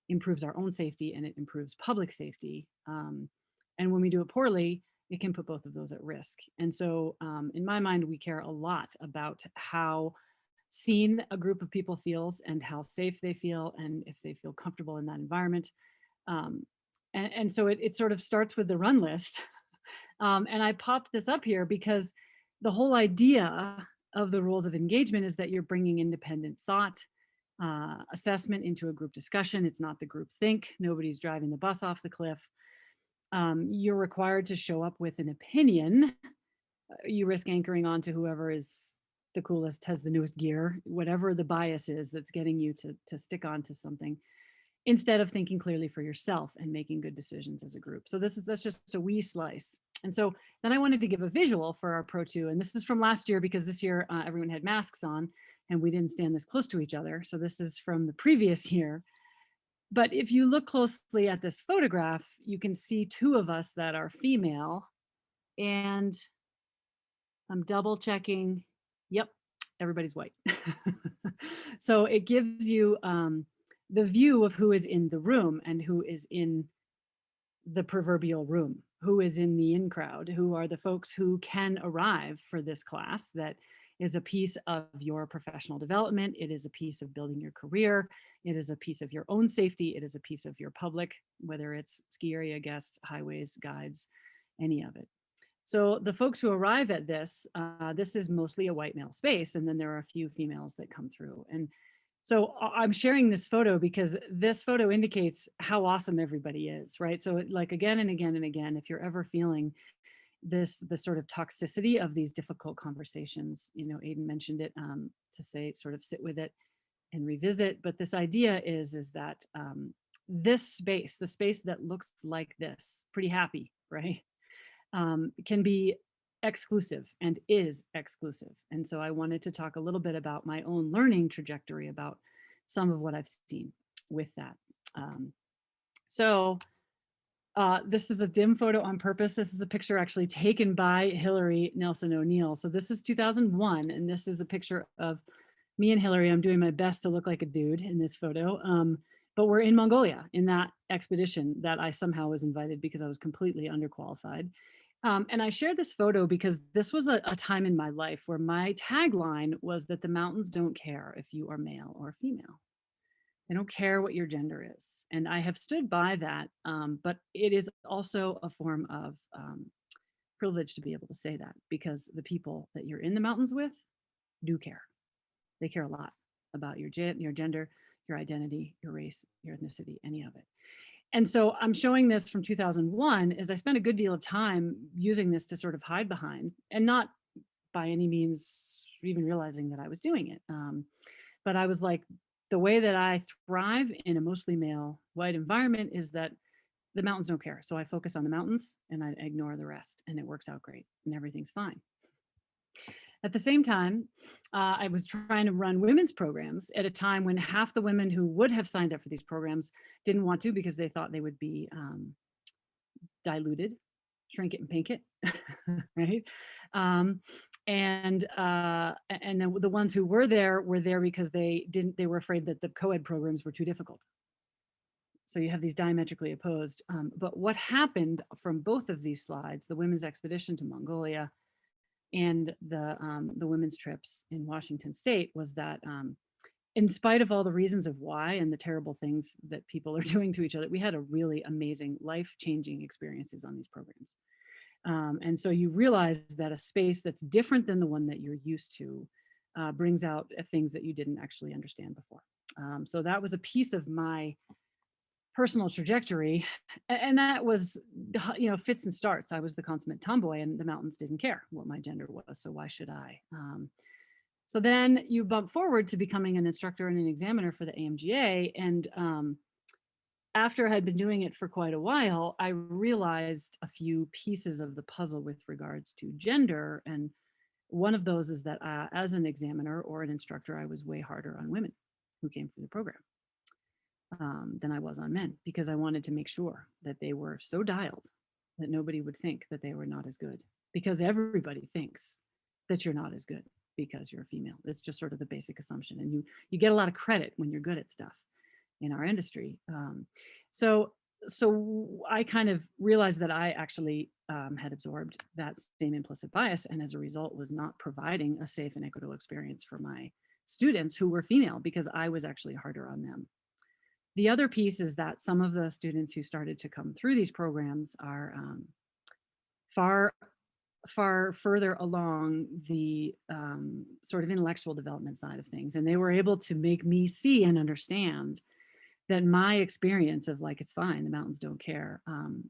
Speaker 5: improves our own safety and it improves public safety. And when we do it poorly, it can put both of those at risk. And so in my mind, we care a lot about how seen a group of people feels and how safe they feel and if they feel comfortable in that environment. And so it sort of starts with the run list. And I popped this up here because the whole idea of the rules of engagement is that you're bringing independent thought, assessment into a group discussion. It's not the group think. Nobody's driving the bus off the cliff. You're required to show up with an opinion. You risk anchoring on to whoever is the coolest, has the newest gear, whatever the bias is that's getting you to stick on to something, instead of thinking clearly for yourself and making good decisions as a group. So that's just a wee slice. And so then I wanted to give a visual for our Pro 2, and this is from last year because this year everyone had masks on and we didn't stand this close to each other. So this is from the previous year. But if you look closely at this photograph, you can see 2 of us that are female, and I'm double checking. Yep, everybody's white. So it gives you the view of who is in the room and who is in the proverbial room, who is in the in crowd, who are the folks who can arrive for this class that is a piece of your professional development. It is a piece of building your career. It is a piece of your own safety. It is a piece of your public, whether it's ski area guests, highways, guides, any of it. So the folks who arrive at this, this is mostly a white male space, and then there are a few females that come through. And so I'm sharing this photo because this photo indicates how awesome everybody is, right? So like again and again and again, if you're ever feeling the sort of toxicity of these difficult conversations, Aiden mentioned it, to say sort of sit with it and revisit. But this idea is that this space, the space that looks like this, pretty happy, right? Can be exclusive and is exclusive. And so I wanted to talk a little bit about my own learning trajectory about some of what I've seen with that. So this is a dim photo on purpose. This is a picture actually taken by Hillary Nelson O'Neill. So this is 2001, and this is a picture of me and Hillary. I'm doing my best to look like a dude in this photo. But we're in Mongolia in that expedition that I somehow was invited because I was completely underqualified. And I share this photo because this was a time in my life where my tagline was that the mountains don't care if you are male or female. They don't care what your gender is. And I have stood by that, but it is also a form of privilege to be able to say that, because the people that you're in the mountains with do care. They care a lot about your gender, your identity, your race, your ethnicity, any of it. And so I'm showing this from 2001 as I spent a good deal of time using this to sort of hide behind, and not by any means even realizing that I was doing it. But I was like, the way that I thrive in a mostly male white environment is that the mountains don't care. So I focus on the mountains and I ignore the rest, and it works out great and everything's fine. At the same time, I was trying to run women's programs at a time when half the women who would have signed up for these programs didn't want to because they thought they would be diluted, shrink it and pink it, right? And the ones who were there because they were afraid that the co-ed programs were too difficult. So you have these diametrically opposed. But what happened from both of these slides, the women's expedition to Mongolia and the women's trips in Washington State, was that in spite of all the reasons of why and the terrible things that people are doing to each other, we had a really amazing life-changing experiences on these programs. And so you realize that a space that's different than the one that you're used to brings out things that you didn't actually understand before. So that was a piece of my personal trajectory, and that was, fits and starts. I was the consummate tomboy, and the mountains didn't care what my gender was, so why should I? So then you bump forward to becoming an instructor and an examiner for the AMGA, and after I had been doing it for quite a while, I realized a few pieces of the puzzle with regards to gender, and one of those is that as an examiner or an instructor, I was way harder on women who came through the program than I was on men, because I wanted to make sure that they were so dialed that nobody would think that they were not as good, because everybody thinks that you're not as good because you're a female. It's just sort of the basic assumption, and you get a lot of credit when you're good at stuff in our industry. So I kind of realized that I actually had absorbed that same implicit bias, and as a result was not providing a safe and equitable experience for my students who were female, because I was actually harder on them. The other piece is that some of the students who started to come through these programs are far further along the sort of intellectual development side of things. And they were able to make me see and understand that my experience of like, it's fine, the mountains don't care,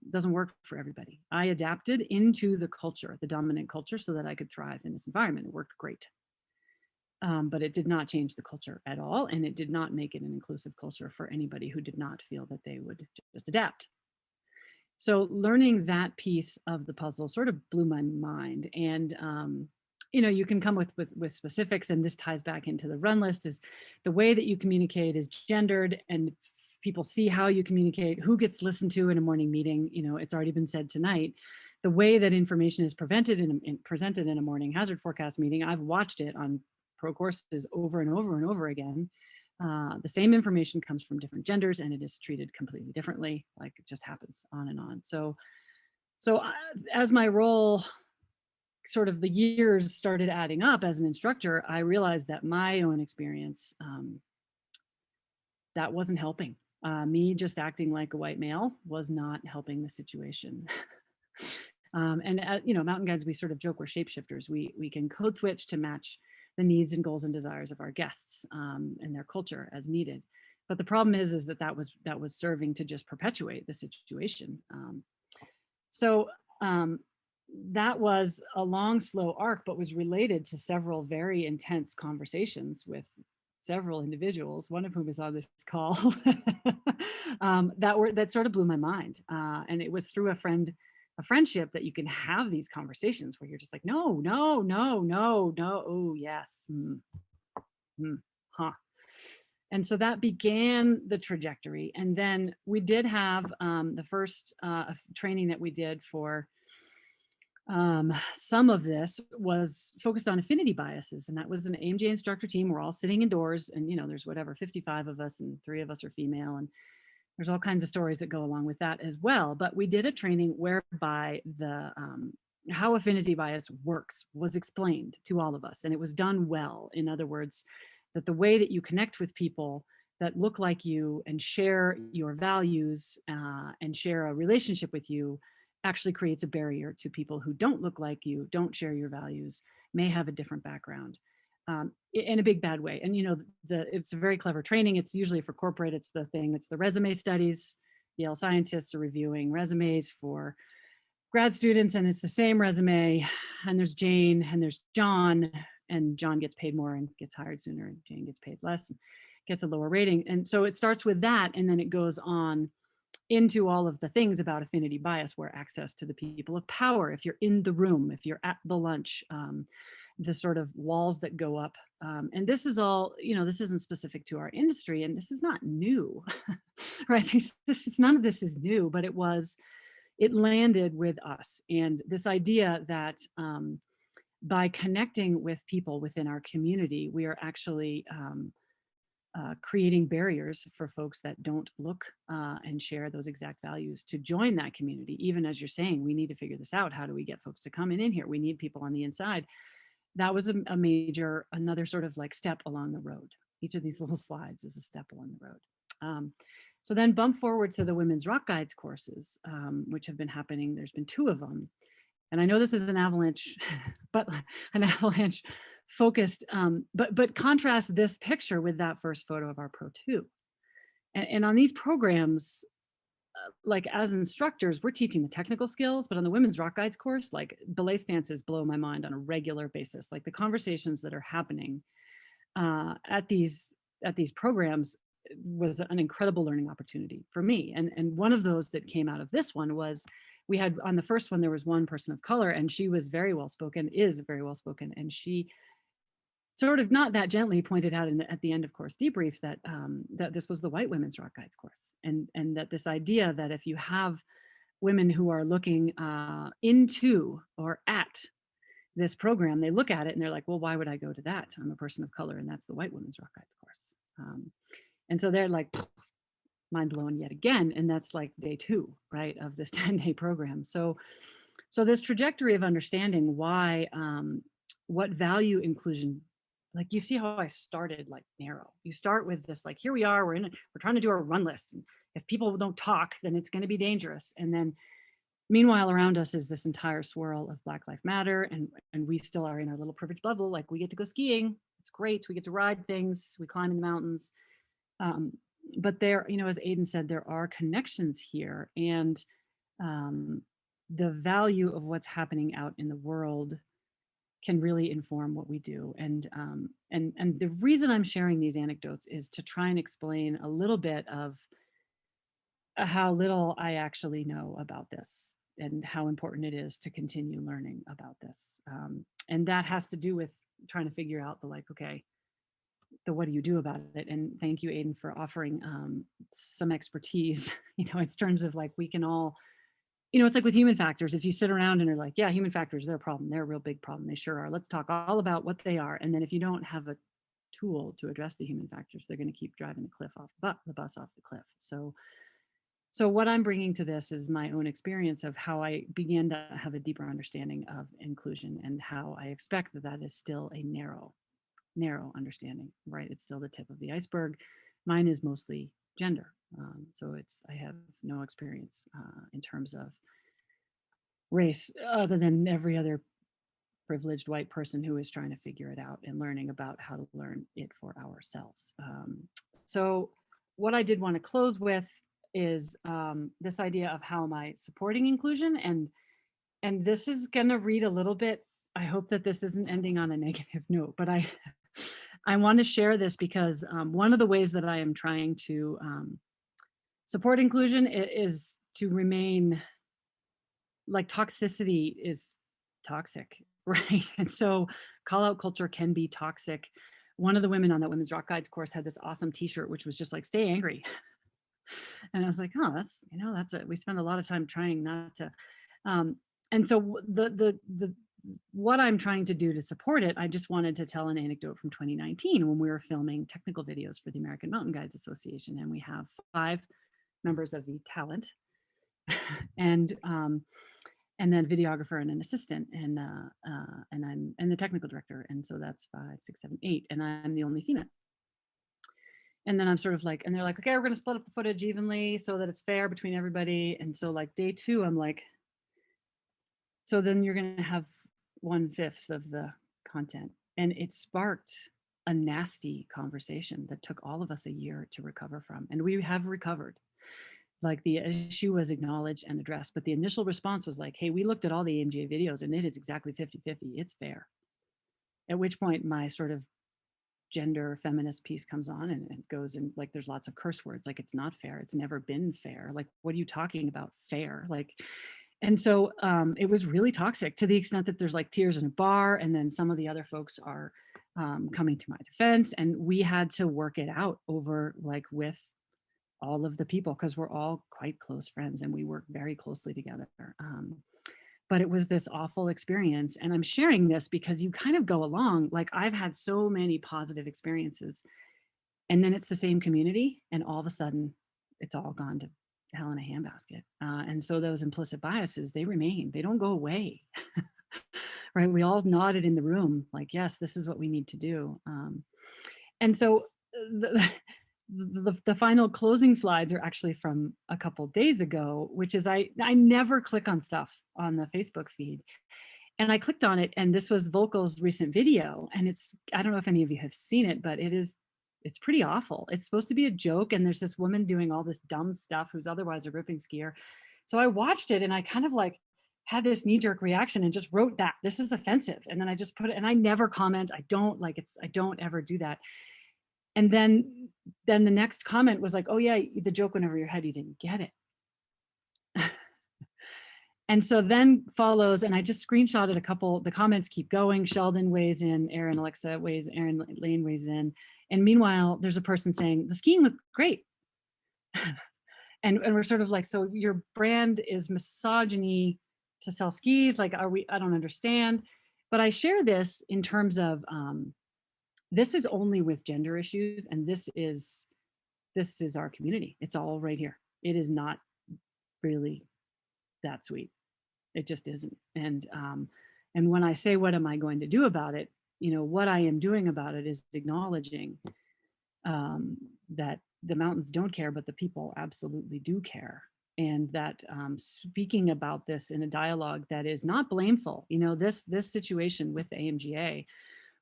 Speaker 5: doesn't work for everybody. I adapted into the culture, the dominant culture, so that I could thrive in this environment. It worked great. But it did not change the culture at all. And it did not make it an inclusive culture for anybody who did not feel that they would just adapt. So learning that piece of the puzzle sort of blew my mind. And, you can come with specifics, and this ties back into the run list, is the way that you communicate is gendered, and people see how you communicate, who gets listened to in a morning meeting. It's already been said tonight. The way that information is presented in a morning hazard forecast meeting, I've watched it on pro courses over and over and over again. The same information comes from different genders, and it is treated completely differently. Like, it just happens on and on. So as my role, sort of the years started adding up as an instructor, I realized that my own experience, that wasn't helping. Me just acting like a white male was not helping the situation. And mountain guides, we sort of joke we're shapeshifters. We can code switch to match the needs and goals and desires of our guests and their culture as needed. But the problem is that was serving to just perpetuate the situation. That was a long, slow arc, but was related to several very intense conversations with several individuals, one of whom is on this call, that sort of blew my mind. And it was through a friendship that you can have these conversations where you're just like, no, no, no, no, no. Oh, yes. Huh. And so that began the trajectory. And then we did have the first training that we did for some of this was focused on affinity biases. And that was an AMJ instructor team. We're all sitting indoors and, there's whatever, 55 of us and 3 of us are female. And there's all kinds of stories that go along with that as well. But we did a training whereby the how affinity bias works was explained to all of us. And it was done well. In other words, that the way that you connect with people that look like you and share your values and share a relationship with you actually creates a barrier to people who don't look like you, don't share your values, may have a different background in a big bad way. And it's a very clever training. It's usually for corporate. It's the resume studies. Yale scientists are reviewing resumes for grad students, and it's the same resume. And there's Jane and there's John, and John gets paid more and gets hired sooner, and Jane gets paid less and gets a lower rating. And so it starts with that, and then it goes on into all of the things about affinity bias, where access to the people of power, if you're in the room, if you're at the lunch, the sort of walls that go up. And this is all, this isn't specific to our industry, and this is not new, right? None of this is new, but it landed with us. And this idea that by connecting with people within our community, we are actually creating barriers for folks that don't look and share those exact values to join that community. Even as you're saying, we need to figure this out. How do we get folks to come in here? We need people on the inside. That was another sort of like step along the road. Each of these little slides is a step along the road. So then bump forward to the Women's Rock Guides courses, which have been happening. There's been 2 of them. And I know this is an Avalanche, but an Avalanche focused, but contrast this picture with that first photo of our Pro 2. And on these programs, like as instructors, we're teaching the technical skills, but on the Women's Rock Guides course, like belay stances blow my mind on a regular basis. Like the conversations that are happening at these programs was an incredible learning opportunity for me. And one of those that came out of this one was, we had on the first one, there was one person of color, and she was very well spoken, is very well spoken. And she sort of not that gently pointed out at the end of course debrief that that this was the White Women's Rock Guides course. And that this idea that if you have women who are looking into or at this program, they look at it and they're like, well, why would I go to that? I'm a person of color, and that's the White Women's Rock Guides course. And so they're like, mind blown yet again. And that's like day 2, right, of this 10-day program. So this trajectory of understanding why, what value inclusion, like you see how I started like narrow. You start with this, like, here we are, we're trying to do our run list. And if people don't talk, then it's going to be dangerous. And then meanwhile, around us is this entire swirl of Black Lives Matter. And we still are in our little privileged bubble. Like, we get to go skiing. It's great. We get to ride things. We climb in the mountains. But there, as Aiden said, there are connections here, and the value of what's happening out in the world can really inform what we do. And the reason I'm sharing these anecdotes is to try and explain a little bit of how little I actually know about this and how important it is to continue learning about this. And that has to do with trying to figure out what do you do about it? And thank you, Aiden, for offering some expertise, in terms of like, we can all, it's like with human factors, if you sit around and are like, yeah, human factors, they're a problem. They're a real big problem. They sure are. Let's talk all about what they are. And then if you don't have a tool to address the human factors, they're going to keep driving the bus off the cliff. So what I'm bringing to this is my own experience of how I began to have a deeper understanding of inclusion, and how I expect that is still a narrow understanding, right? It's still the tip of the iceberg. Mine is mostly gender. So I have no experience in terms of race other than every other privileged white person who is trying to figure it out and learning about how to learn it for ourselves. So what I did want to close with is this idea of how am I supporting inclusion? And this is going to read a little bit, I hope that this isn't ending on a negative note, but I want to share this because one of the ways that I am trying to support inclusion is to remain, like, toxicity is toxic, right? And so call out culture can be toxic. One of the women on that Women's Rock Guides course had this awesome t-shirt, which was just like, stay angry. And I was like, oh, that's, that's it. We spend a lot of time trying not to. And so the what I'm trying to do to support it, I just wanted to tell an anecdote from 2019 when we were filming technical videos for the American Mountain Guides Association, and we have 5 members of the talent, and then videographer and an assistant, and I'm the technical director, and so that's 5, 6, 7, 8, and I'm the only female. And then I'm sort of like, and they're like, okay, we're going to split up the footage evenly so that it's fair between everybody. And so like day 2, I'm like, so then you're going to have 1/5 of the content. And it sparked a nasty conversation that took all of us a year to recover from. And we have recovered. Like, the issue was acknowledged and addressed, but the initial response was like, hey, we looked at all the AMGA videos and it is exactly 50-50. It's fair. At which point my sort of gender feminist piece comes on, and it goes in, like, there's lots of curse words, like, it's not fair, it's never been fair, like, what are you talking about, fair, like. And so it was really toxic, to the extent that there's like tears in a bar, and then some of the other folks are coming to my defense, and we had to work it out over, like, with all of the people, because we're all quite close friends and we work very closely together. But it was this awful experience. And I'm sharing this because you kind of go along, like, I've had so many positive experiences, and then it's the same community, and all of a sudden it's all gone to hell in a handbasket. And so those implicit biases, they remain, they don't go away. Right? We all nodded in the room, like, yes, this is what we need to do. And so the final closing slides are actually from a couple days ago, which is, I never click on stuff on the Facebook feed. And I clicked on it, and this was Volkal's recent video. And it's, I don't know if any of you have seen it, but it's pretty awful. It's supposed to be a joke. And there's this woman doing all this dumb stuff who's otherwise a ripping skier. So I watched it, and I kind of like had this knee-jerk reaction and just wrote that this is offensive. And then I just put it, and I never comment. I don't ever do that. And then the next comment was like, oh yeah, the joke went over your head, you didn't get it. And so then follows, and I just screenshotted a couple, the comments keep going. Sheldon weighs in, Aaron Lane weighs in. And meanwhile, there's a person saying, the skiing looked great. and we're sort of like, so your brand is misogyny to sell skis? Like, I don't understand. But I share this in terms of, this is only with gender issues, and this is our community. It's all right here. It is not really that sweet. It just isn't. And when I say, what am I going to do about it? What I am doing about it is acknowledging that the mountains don't care, but the people absolutely do care. And that speaking about this in a dialogue that is not blameful. This situation with the AMGA,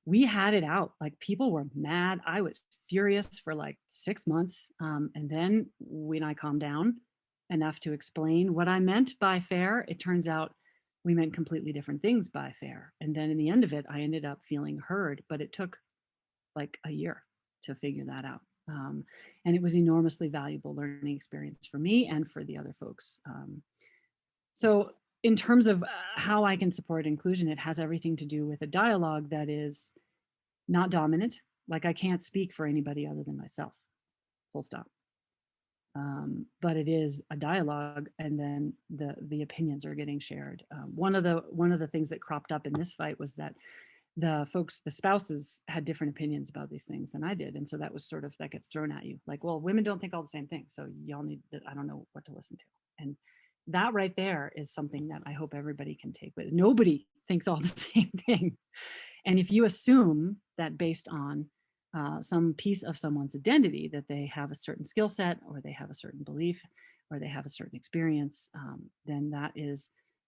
Speaker 5: we had it out. Like, people were mad. I was furious for like 6 months. And then when I calmed down enough to explain what I meant by fair, it turns out we meant completely different things by fair. And then in the end of it, I ended up feeling heard, but it took like a year to figure that out. And it was enormously valuable learning experience for me and for the other folks. So in terms of how I can support inclusion, it has everything to do with a dialogue that is not dominant. Like, I can't speak for anybody other than myself, full stop. But it is a dialogue, and then the opinions are getting shared. One of the things that cropped up in this fight was that the spouses had different opinions about these things than I did. And so that was sort of, that gets thrown at you. Like, well, women don't think all the same thing. So y'all need, I don't know what to listen to. And that right there is something that I hope everybody can take with. Nobody thinks all the same thing. And if you assume that based on some piece of someone's identity, that they have a certain skill set, or they have a certain belief, or they have a certain experience, then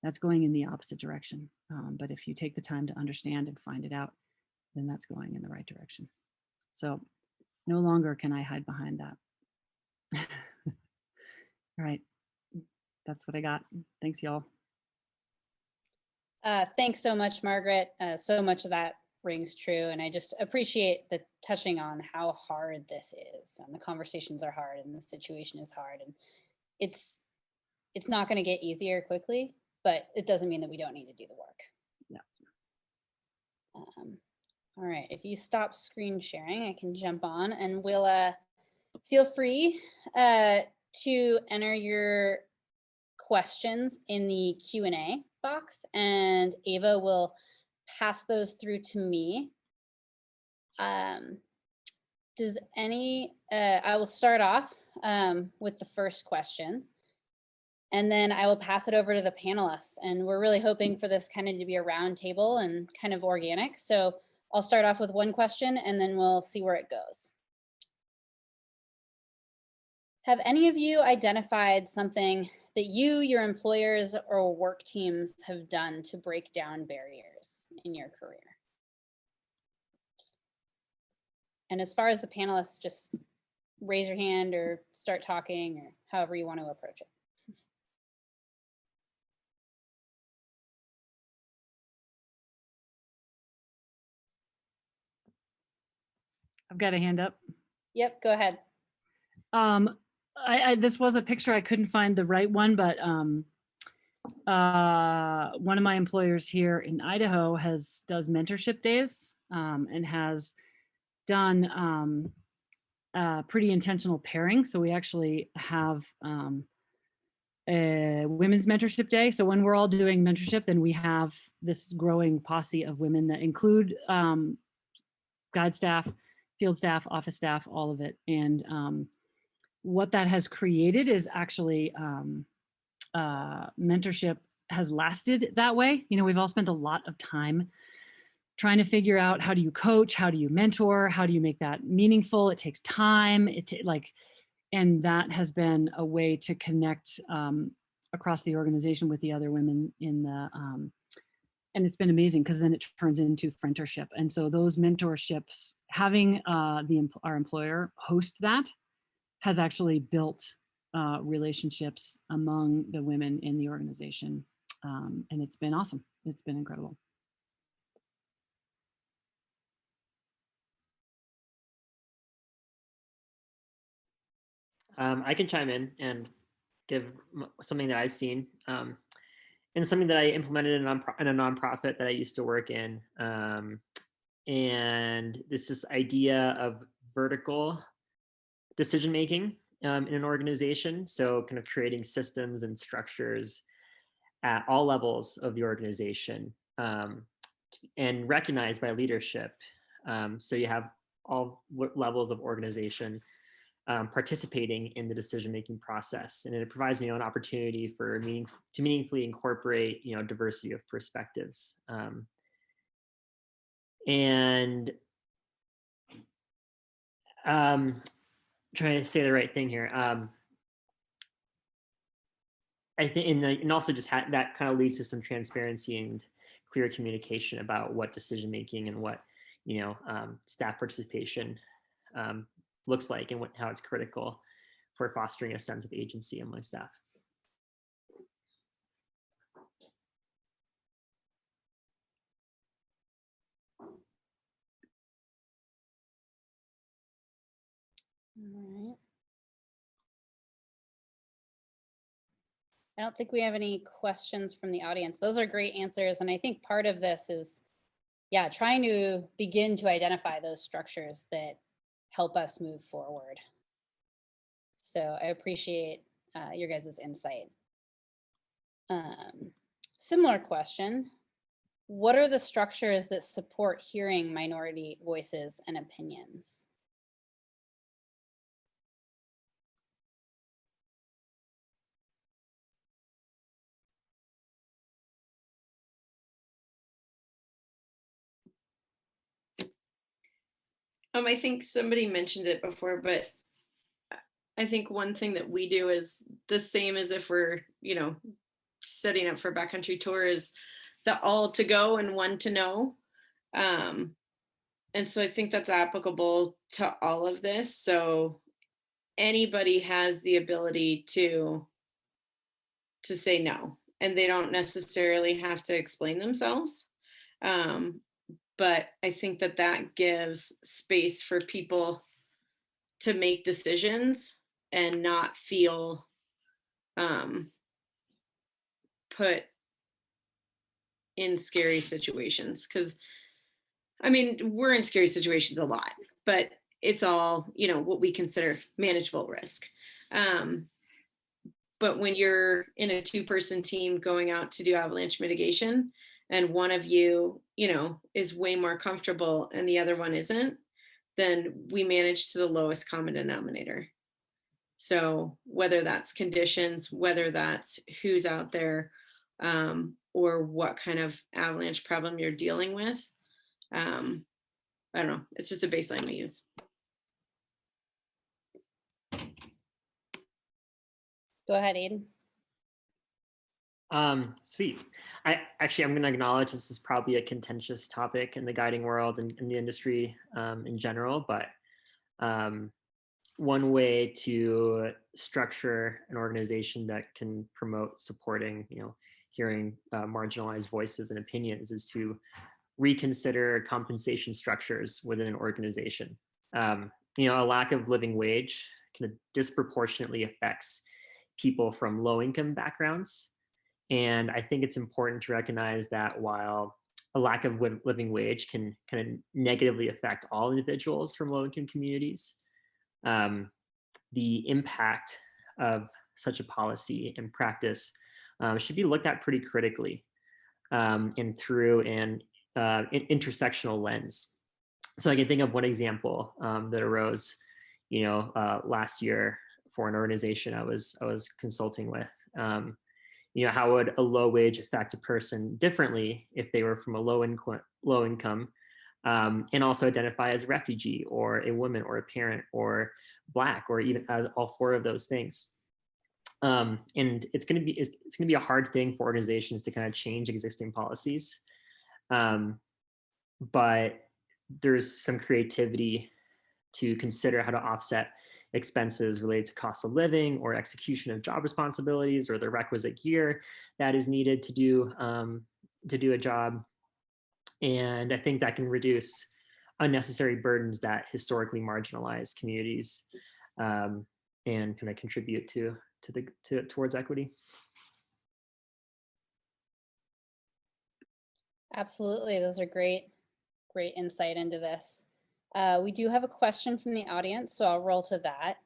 Speaker 5: that's going in the opposite direction. But if you take the time to understand and find it out, then that's going in the right direction. So no longer can I hide behind that. All right, that's what I got. Thanks, y'all.
Speaker 2: Thanks so much, Margaret. So much of that rings true. And I just appreciate the touching on how hard this is, and the conversations are hard, and the situation is hard, and it's not going to get easier quickly, but it doesn't mean that we don't need to do the work.
Speaker 5: Yeah.
Speaker 2: All right, if you stop screen sharing, I can jump on, and we'll feel free to enter your questions in the Q&A box, and Ava will pass those through to me. Does any, I will start off with the first question, and then I will pass it over to the panelists. And we're really hoping for this kind of to be a round table and kind of organic. So I'll start off with one question, and then we'll see where it goes. Have any of you identified something that you, your employers, or work teams have done to break down barriers in your career? And as far as the panelists, just raise your hand or start talking, or however you want to approach it.
Speaker 5: I've got a hand up.
Speaker 2: Yep, go ahead.
Speaker 5: This was a picture. I couldn't find the right one, but one of my employers here in Idaho does mentorship days, and has done pretty intentional pairing. So we actually have a women's mentorship day. So when we're all doing mentorship, then we have this growing posse of women that include guide staff, field staff, office staff, all of it. And what that has created is actually mentorship has lasted that way. You know, we've all spent a lot of time trying to figure out, how do you coach, how do you mentor, how do you make that meaningful? It takes time. And that has been a way to connect across the organization with the other women in the, and it's been amazing, because then it turns into friendship. And so those mentorships, having our employer host that, has actually built relationships among the women in the organization. And it's been awesome. It's been incredible.
Speaker 4: I can chime in and give something that I've seen, and something that I implemented in a nonprofit that I used to work in. And this idea of vertical decision making in an organization. So kind of creating systems and structures at all levels of the organization, and recognized by leadership. So you have all levels of organization participating in the decision-making process, and it provides an opportunity for to meaningfully incorporate diversity of perspectives, and trying to say the right thing here. I think, and also just that kind of leads to some transparency and clear communication about what decision-making and what staff participation looks like, and how it's critical for fostering a sense of agency among staff.
Speaker 2: All right. I don't think we have any questions from the audience. Those are great answers. And I think part of this is, yeah, trying to begin to identify those structures that help us move forward. So I appreciate your guys' insight. Similar question. What are the structures that support hearing minority voices and opinions?
Speaker 3: I think somebody mentioned it before, but I think one thing that we do is the same as if we're, setting up for backcountry tour, is the all to go and one to know. And so I think that's applicable to all of this. So anybody has the ability to say no, and they don't necessarily have to explain themselves. but I think that that gives space for people to make decisions and not feel put in scary situations. Because I mean, we're in scary situations a lot, but it's all, you know, what we consider manageable risk. But when you're in a 2-person team going out to do avalanche mitigation, and one of you, you know, is way more comfortable and the other one isn't, then we manage to the lowest common denominator. So whether that's conditions, whether that's who's out there, or what kind of avalanche problem you're dealing with, I don't know. It's just a baseline we use.
Speaker 2: Go ahead, Aiden.
Speaker 4: Sweet. I'm going to acknowledge this is probably a contentious topic in the guiding world and in the industry in general, but one way to structure an organization that can promote supporting, you know, hearing marginalized voices and opinions is to reconsider compensation structures within an organization. You know, a lack of living wage kind of disproportionately affects people from low income backgrounds. And I think it's important to recognize that while a lack of living wage can kind of negatively affect all individuals from low income communities, the impact of such a policy and practice should be looked at pretty critically and through an intersectional lens. So I can think of one example that arose, you know, last year for an organization I was consulting with. You know, how would a low wage affect a person differently if they were from a low income and also identify as a refugee or a woman or a parent or Black or even as all 4 of those things. And it's going to be a hard thing for organizations to kind of change existing policies. But there's some creativity to consider how to offset expenses related to cost of living or execution of job responsibilities or the requisite gear that is needed to do a job. And I think that can reduce unnecessary burdens that historically marginalized communities and kind of contribute towards equity.
Speaker 2: Absolutely. Those are great insight into this. We do have a question from the audience, so I'll roll to that.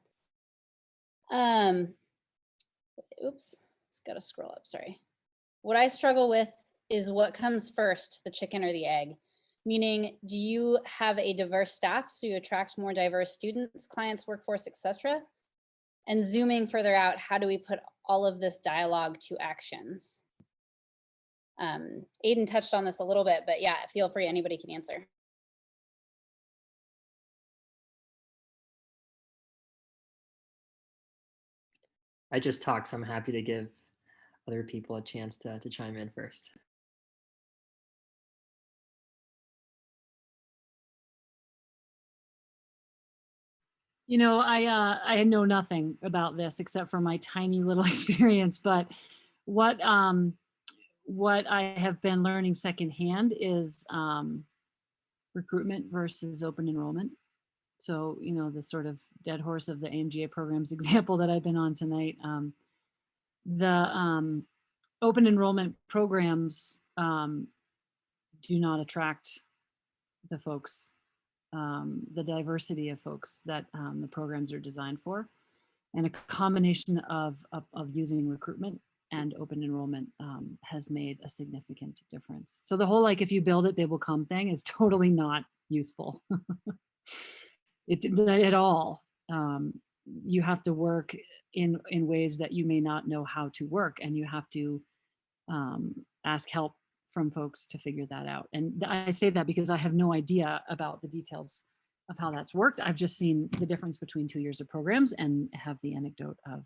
Speaker 2: Oops, it's got to scroll up, sorry. What I struggle with is what comes first, the chicken or the egg? Meaning, do you have a diverse staff so you attract more diverse students, clients, workforce, etc.? And zooming further out, how do we put all of this dialogue to actions? Aiden touched on this a little bit, but yeah, feel free, anybody can answer.
Speaker 4: I just talked, so I'm happy to give other people a chance to chime in first.
Speaker 5: You know, I know nothing about this except for my tiny little experience, but what I have been learning secondhand is recruitment versus open enrollment. So, you know, the sort of dead horse of the AMGA programs example that I've been on tonight, the open enrollment programs do not attract the folks, the diversity of folks that the programs are designed for. And a combination of using recruitment and open enrollment has made a significant difference. So the whole, like, if you build it, they will come thing is totally not useful. It's at all. You have to work in ways that you may not know how to work, and you have to ask help from folks to figure that out. And I say that because I have no idea about the details of how that's worked. I've just seen the difference between 2 years of programs and have the anecdote of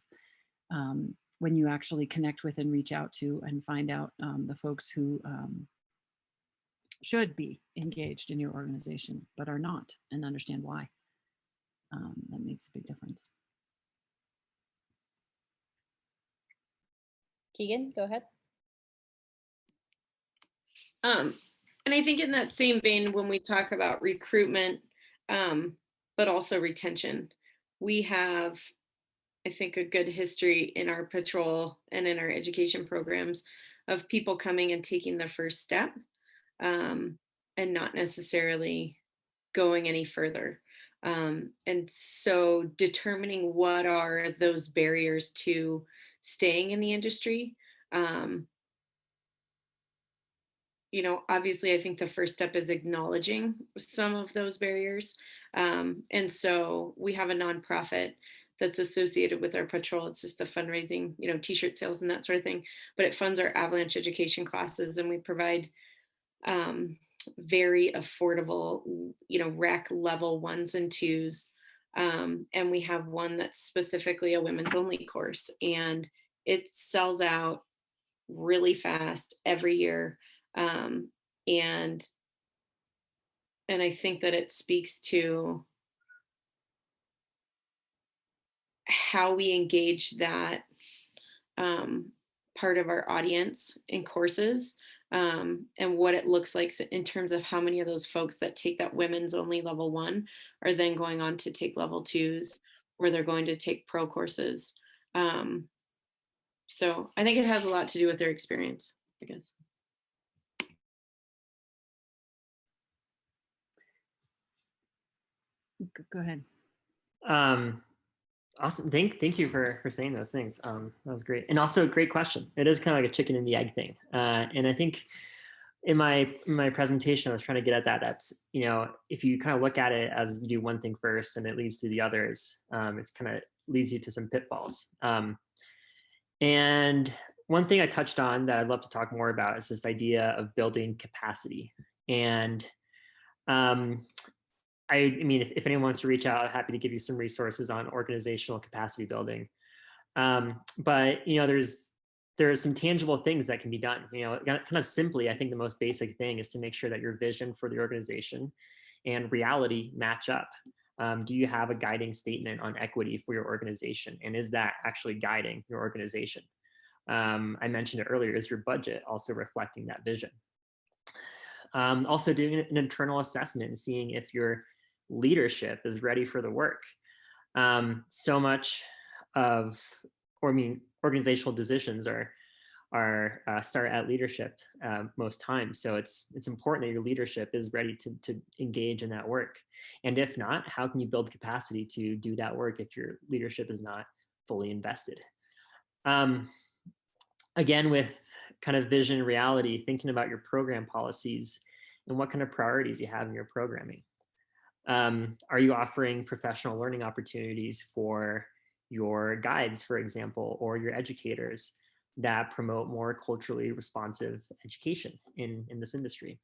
Speaker 5: when you actually connect with and reach out to and find out the folks who should be engaged in your organization but are not, and understand why. That makes a big difference.
Speaker 2: Keegan, go ahead.
Speaker 3: And I think in that same vein, when we talk about recruitment, but also retention, we have, I think, a good history in our patrol and in our education programs of people coming and taking the first step, and not necessarily going any further. And so determining what are those barriers to staying in the industry. You know, obviously, I think the first step is acknowledging some of those barriers. And so we have a nonprofit that's associated with our patrol. It's just the fundraising, you know, t-shirt sales and that sort of thing. But it funds our Avalanche education classes, and we provide very affordable, you know, rec level 1s and 2s. And we have one that's specifically a women's only course, and it sells out really fast every year. And I think that it speaks to how we engage that part of our audience in courses, and what it looks like in terms of how many of those folks that take that women's only level 1 are then going on to take level 2s, or they're going to take pro courses. So I think it has a lot to do with their experience, I guess.
Speaker 5: Go ahead.
Speaker 4: Awesome. Thank you for saying those things. That was great. And also a great question. It is kind of like a chicken and the egg thing. And I think in my presentation, I was trying to get at that. That's, you know, if you kind of look at it as you do one thing first and it leads to the others, it's kind of leads you to some pitfalls. And one thing I touched on that I'd love to talk more about is this idea of building capacity. And I mean, if anyone wants to reach out, I'm happy to give you some resources on organizational capacity building. But, you know, there's some tangible things that can be done. You know, kind of simply, I think the most basic thing is to make sure that your vision for the organization and reality match up. Do you have a guiding statement on equity for your organization? And is that actually guiding your organization? I mentioned it earlier, is your budget also reflecting that vision? Also doing an internal assessment and seeing if your leadership is ready for the work. So much of, organizational decisions are start at leadership most times. So it's important that your leadership is ready to engage in that work. And if not, how can you build capacity to do that work if your leadership is not fully invested? Again, with kind of vision and reality, thinking about your program policies and what kind of priorities you have in your programming. Are you offering professional learning opportunities for your guides, for example, or your educators that promote more culturally responsive education in this industry?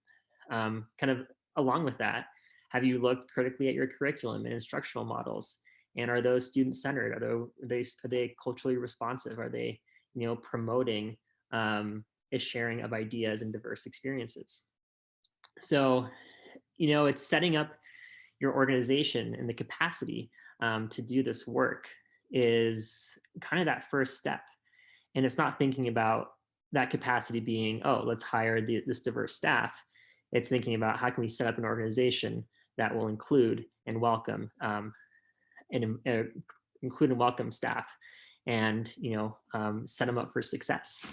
Speaker 4: Kind of along with that, have you looked critically at your curriculum and instructional models? And are those student-centered? Are they culturally responsive? Are they, you know, promoting a sharing of ideas and diverse experiences? So, you know, it's setting up your organization and the capacity to do this work is kind of that first step. And it's not thinking about that capacity being, oh, let's hire this diverse staff. It's thinking about how can we set up an organization that will include and welcome include and welcome staff, and, you know, set them up for success.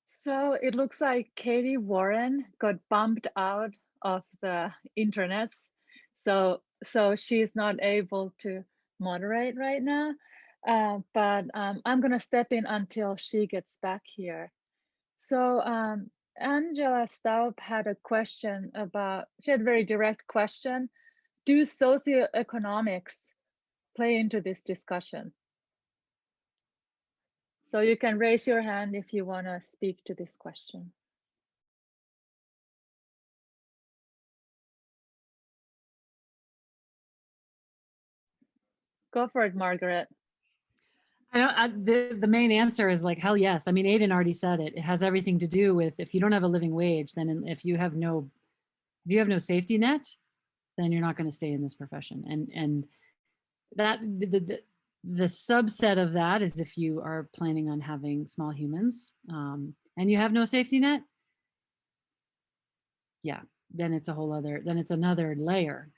Speaker 6: So it looks like Katie Warren got bumped out of the internet. So she's not able to moderate right now. But I'm gonna step in until she gets back here. So Angela Staub had a question about, she had a very direct question. Do socioeconomics play into this discussion? So you can raise your hand if you want to speak to this question. Go for it, Margaret.
Speaker 5: The main answer is like, hell yes. I mean, Aiden already said it. It has everything to do with, if you don't have a living wage, then if you have no safety net, then you're not going to stay in this profession. And that the subset of that is if you are planning on having small humans and you have no safety net, yeah, then it's a whole other, then it's another layer,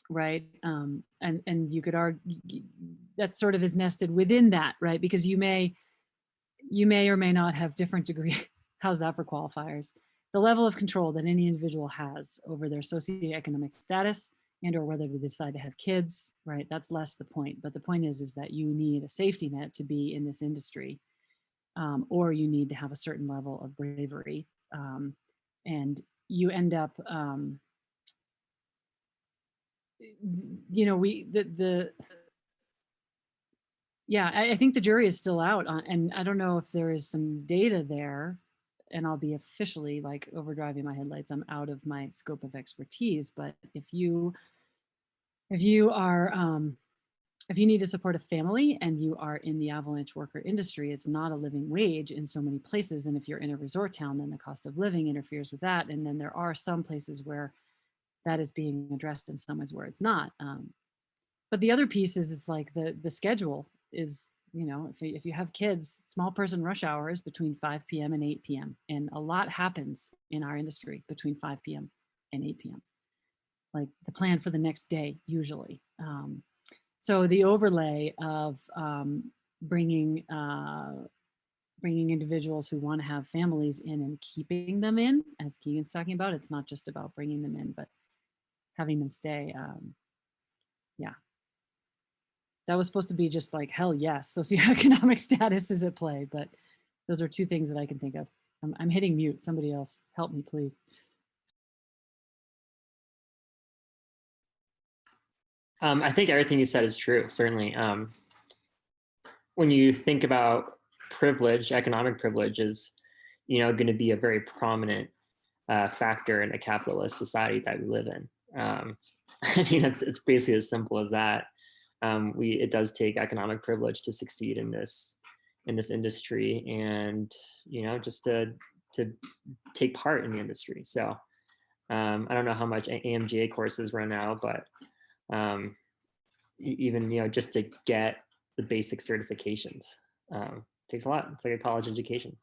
Speaker 5: right? And you could argue that sort of is nested within that, right? Because you may or may not have different degree. How's that for qualifiers? The level of control that any individual has over their socioeconomic status and or whether they decide to have kids, right? That's less the point. But the point is that you need a safety net to be in this industry, or you need to have a certain level of bravery. And you end up, you know, yeah, I think the jury is still out on, and I don't know if there is some data there, and I'll be officially like overdriving my headlights. I'm out of my scope of expertise, but if you are, if you need to support a family and you are in the avalanche worker industry, it's not a living wage in so many places. And if you're in a resort town, then the cost of living interferes with that. And then there are some places where that is being addressed and some ways where it's not. But the other piece is it's like the schedule is, you know, if you have kids, small person rush hours between 5 p.m. and 8 p.m. And a lot happens in our industry between 5 p.m. and 8 p.m. Like the plan for the next day, usually. So the overlay of bringing individuals who want to have families in and keeping them in, as Keegan's talking about, it's not just about bringing them in, but having them stay. Yeah. That was supposed to be just like, hell yes, socioeconomic status is at play, but those are two things that I can think of. I'm hitting mute. Somebody else help me, please.
Speaker 4: I think everything you said is true, certainly. When you think about privilege, economic privilege is, you know, going to be a very prominent factor in a capitalist society that we live in. I mean, it's basically as simple as that. It does take economic privilege to succeed in this industry, and you know, just to take part in the industry. So I don't know how much AMGA courses run now, but even, you know, just to get the basic certifications takes a lot. It's like a college education.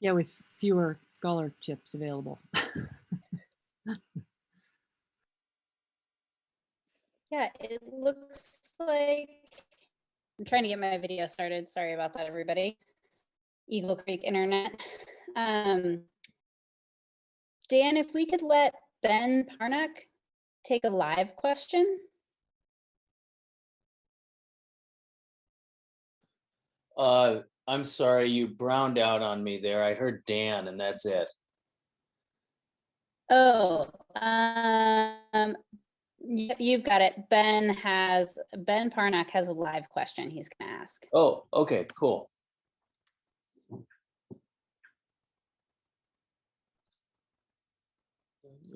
Speaker 5: Yeah, with fewer scholarships available.
Speaker 2: Yeah, it looks like I'm trying to get my video started. Sorry about that, everybody. Eagle Creek Internet. Dan, if we could let Ben Parnak take a live question.
Speaker 1: I'm sorry, you browned out on me there. I heard Dan and that's it.
Speaker 2: Oh, you've got it. Ben Parnak has a live question he's gonna ask.
Speaker 1: Oh, okay, cool.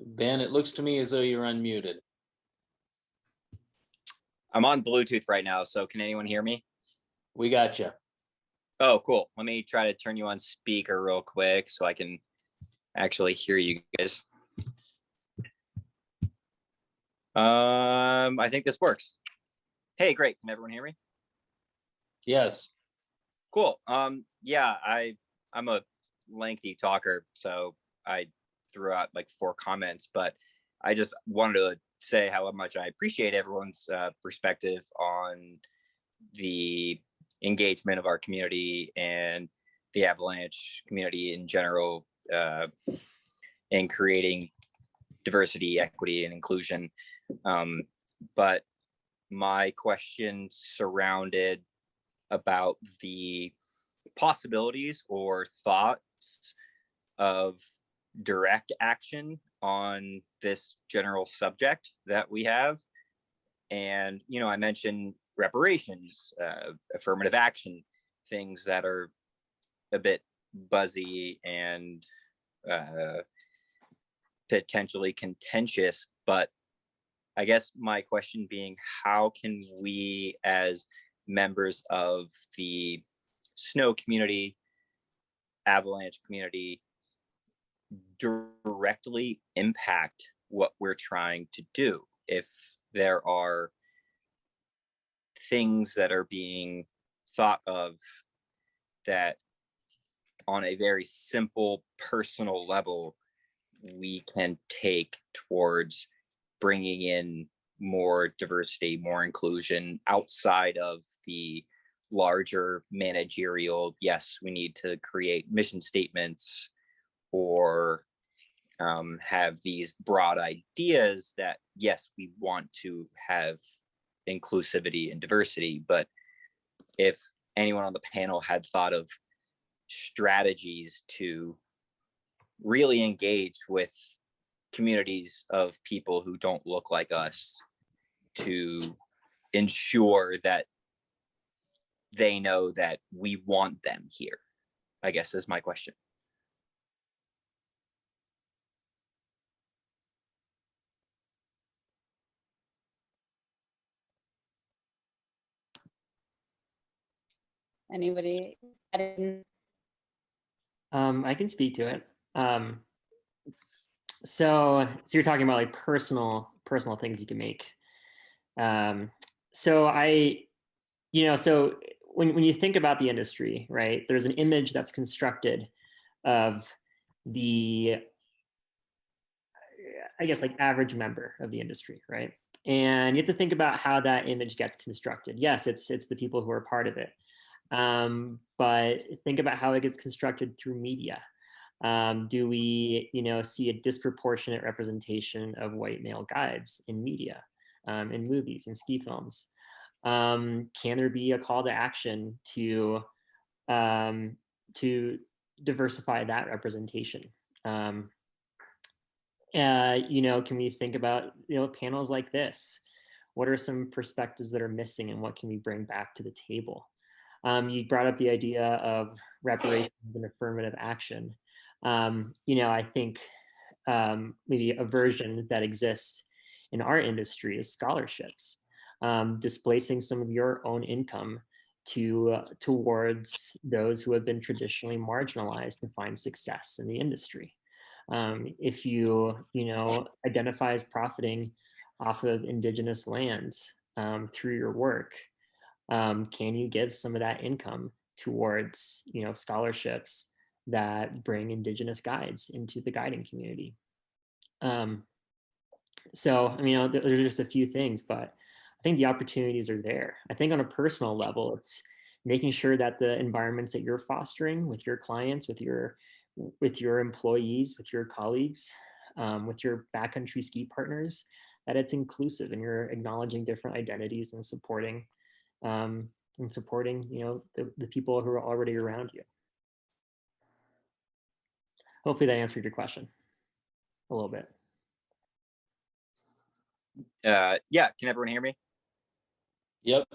Speaker 1: Ben, it looks to me as though you're unmuted.
Speaker 7: I'm on Bluetooth right now, so can anyone hear me?
Speaker 1: We got you.
Speaker 7: Oh, cool. Let me try to turn you on speaker real quick so I can actually hear you guys. I think this works. Hey, great. Can everyone hear me?
Speaker 1: Yes.
Speaker 7: Cool. Yeah, I'm a lengthy talker, so I threw out like 4 comments, but I just wanted to say how much I appreciate everyone's perspective on the engagement of our community and the Avalanche community in general, in creating diversity, equity, and inclusion. But my question surrounded about the possibilities or thoughts of direct action on this general subject that we have. And, you know, I mentioned reparations, affirmative action, things that are a bit buzzy and potentially contentious. But I guess my question being, how can we as members of the snow community, avalanche community, directly impact what we're trying to do. If there are things that are being thought of that on a very simple personal level we can take towards bringing in more diversity, more inclusion outside of the larger managerial, yes, we need to create mission statements or have these broad ideas that, yes, we want to have inclusivity and diversity. But if anyone on the panel had thought of strategies to really engage with communities of people who don't look like us to ensure that they know that we want them here, I guess is my question.
Speaker 2: Anybody?
Speaker 4: I can speak to it. So you're talking about like personal things you can make. So so when you think about the industry, right, there's an image that's constructed of the, I guess, like average member of the industry, right? And you have to think about how that image gets constructed. Yes, it's the people who are part of it. But think about how it gets constructed through media. Do we, see a disproportionate representation of white male guides in media, in movies, in ski films? Can there be a call to action to diversify that representation? Can we think about, panels like this? What are some perspectives that are missing and what can we bring back to the table? You brought up the idea of reparations and affirmative action. I think maybe a version that exists in our industry is scholarships, displacing some of your own income towards those who have been traditionally marginalized to find success in the industry. If you identify as profiting off of indigenous lands through your work, can you give some of that income towards scholarships that bring indigenous guides into the guiding community? So those are just a few things, but I think the opportunities are there. I think on a personal level, it's making sure that the environments that you're fostering with your clients, with your employees, with your colleagues, with your backcountry ski partners, that it's inclusive and you're acknowledging different identities and supporting the people who are already around you. Hopefully that answered your question a little bit.
Speaker 7: Yeah, can everyone hear me?
Speaker 1: Yep.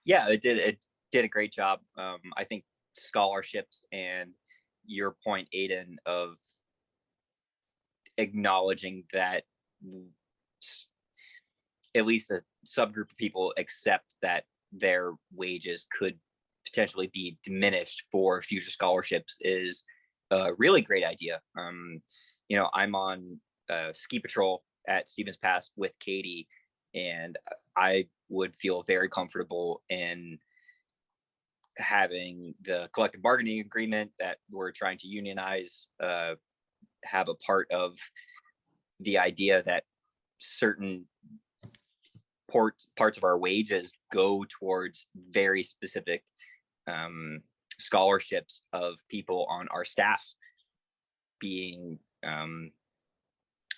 Speaker 7: Yeah, it did a great job. I think scholarships and your point, Aiden, of acknowledging that at least a subgroup of people accept that their wages could potentially be diminished for future scholarships is a really great idea. I'm on ski patrol at Stevens Pass with Katie, and I would feel very comfortable in having the collective bargaining agreement that we're trying to unionize have a part of the idea that certain parts of our wages go towards very specific scholarships of people on our staff being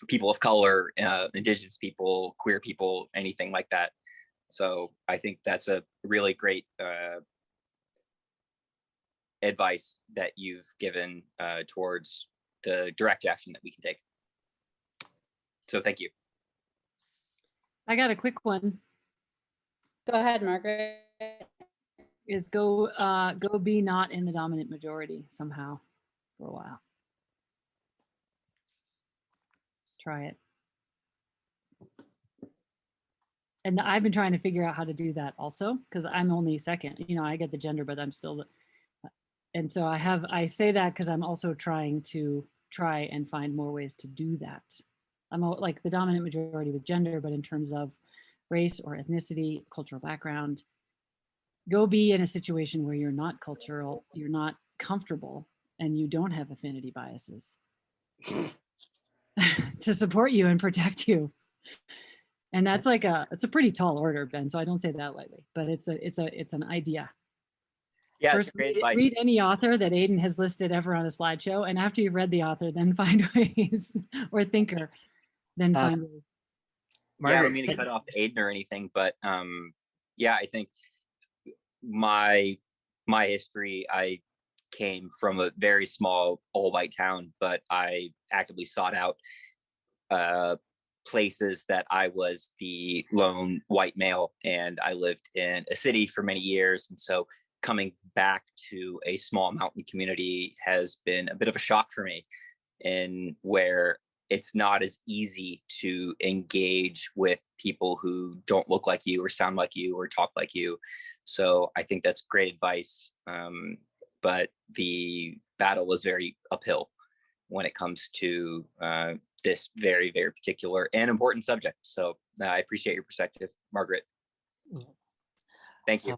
Speaker 7: people of color, indigenous people, queer people, anything like that. So I think that's a really great advice that you've given towards the direct action that we can take. So thank you.
Speaker 5: I got a quick one.
Speaker 2: Go ahead, Margaret.
Speaker 5: Is go be not in the dominant majority somehow for a while. Try it. And I've been trying to figure out how to do that also, because I'm only second. I get the gender, but I'm still And so I say that because I'm also trying to and find more ways to do that. I'm like the dominant majority with gender, but in terms of race or ethnicity, cultural background, go be in a situation where you're not cultural, you're not comfortable, and you don't have affinity biases to support you and protect you. And that's like it's a pretty tall order, Ben. So I don't say that lightly, but it's an idea.
Speaker 7: Yeah,
Speaker 5: First,
Speaker 7: it's great
Speaker 5: read
Speaker 7: advice.
Speaker 5: any author that Aiden has listed ever on a slideshow, and after you've read the author, then find ways, or thinker, then find ways.
Speaker 7: Yeah, I don't
Speaker 4: Margaret,
Speaker 7: mean to cut off Aiden or anything, but yeah, I think my history, I came from a very small all white town, but I actively sought out places that I was the lone white male, and I lived in a city for many years. And so coming back to a small mountain community has been a bit of a shock for me, in where it's not as easy to engage with people who don't look like you or sound like you or talk like you. So I think that's great advice. But the battle was very uphill when it comes to this very, very particular and important subject. So I appreciate your perspective, Margaret. Thank you.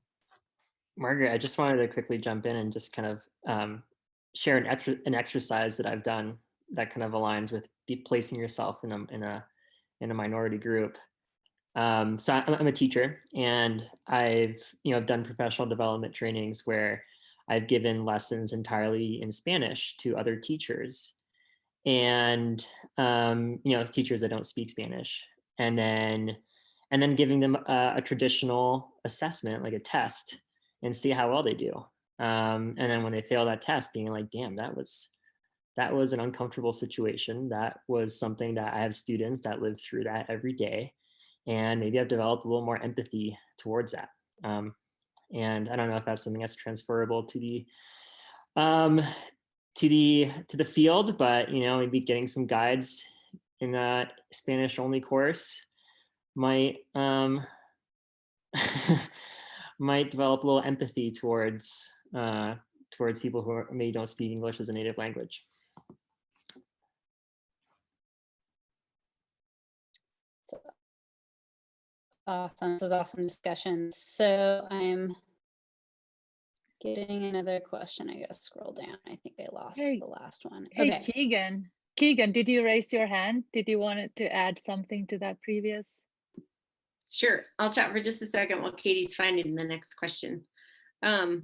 Speaker 4: Margaret, I just wanted to quickly jump in and just kind of share an exercise that I've done that kind of aligns with placing yourself in a minority group. So I'm a teacher, and I've done professional development trainings where I've given lessons entirely in Spanish to other teachers, and teachers that don't speak Spanish, and then giving them a traditional assessment, like a test, and see how well they do. And then when they fail that test, being like, damn, that was an uncomfortable situation. That was something that I have students that live through that every day, and maybe I've developed a little more empathy towards that. And I don't know if that's something that's transferable to the field, but maybe getting some guides in that Spanish only course might might develop a little empathy towards people who maybe don't speak English as a native language.
Speaker 2: Awesome. This is awesome discussion. So I'm getting another question. I gotta scroll down. I think I lost the last one.
Speaker 6: Hey,
Speaker 2: Okay.
Speaker 6: Keegan, did you raise your hand? Did you want to add something to that previous?
Speaker 3: Sure, I'll chat for just a second while Katie's finding the next question. I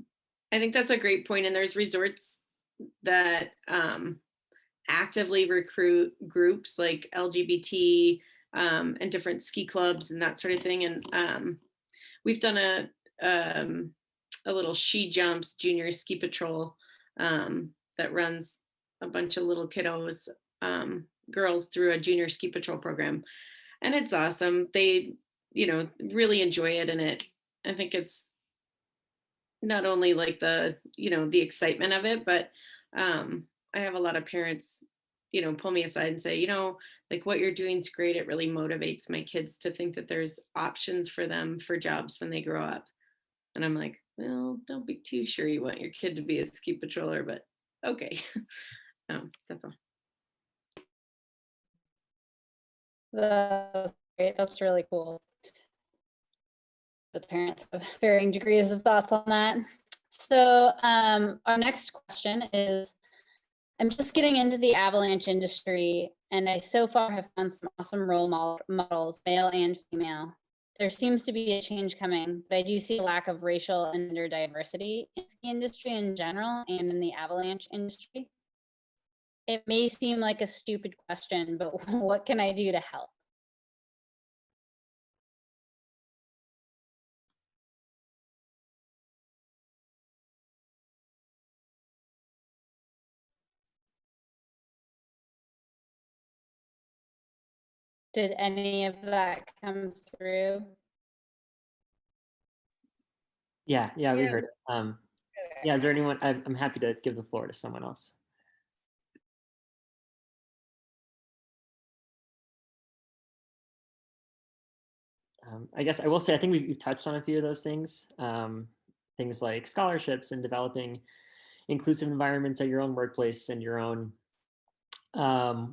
Speaker 3: think that's a great point, and there's resorts that actively recruit groups like LGBT and different ski clubs and that sort of thing. And we've done a little She Jumps Junior Ski Patrol that runs a bunch of little kiddos, girls, through a junior ski patrol program, and it's awesome. They really enjoy it, and I think it's not only like the excitement of it, but I have a lot of parents pull me aside and say, like, what you're doing is great. It really motivates my kids to think that there's options for them for jobs when they grow up. And I'm like, well, don't be too sure you want your kid to be a ski patroller, but okay. That's all.
Speaker 2: That's great. That's really cool. The parents have varying degrees of thoughts on that. So our next question is, I'm just getting into the Avalanche industry, and I so far have found some awesome role models, male and female. There seems to be a change coming, but I do see a lack of racial and gender diversity in the ski industry in general and in the Avalanche industry. It may seem like a stupid question, but what can I do to help? Did any of that come through?
Speaker 4: Yeah, we heard it. Yeah, is there anyone? I'm happy to give the floor to someone else. I guess I will say, I think we've touched on a few of those things. Things like scholarships and developing inclusive environments at your own workplace and your own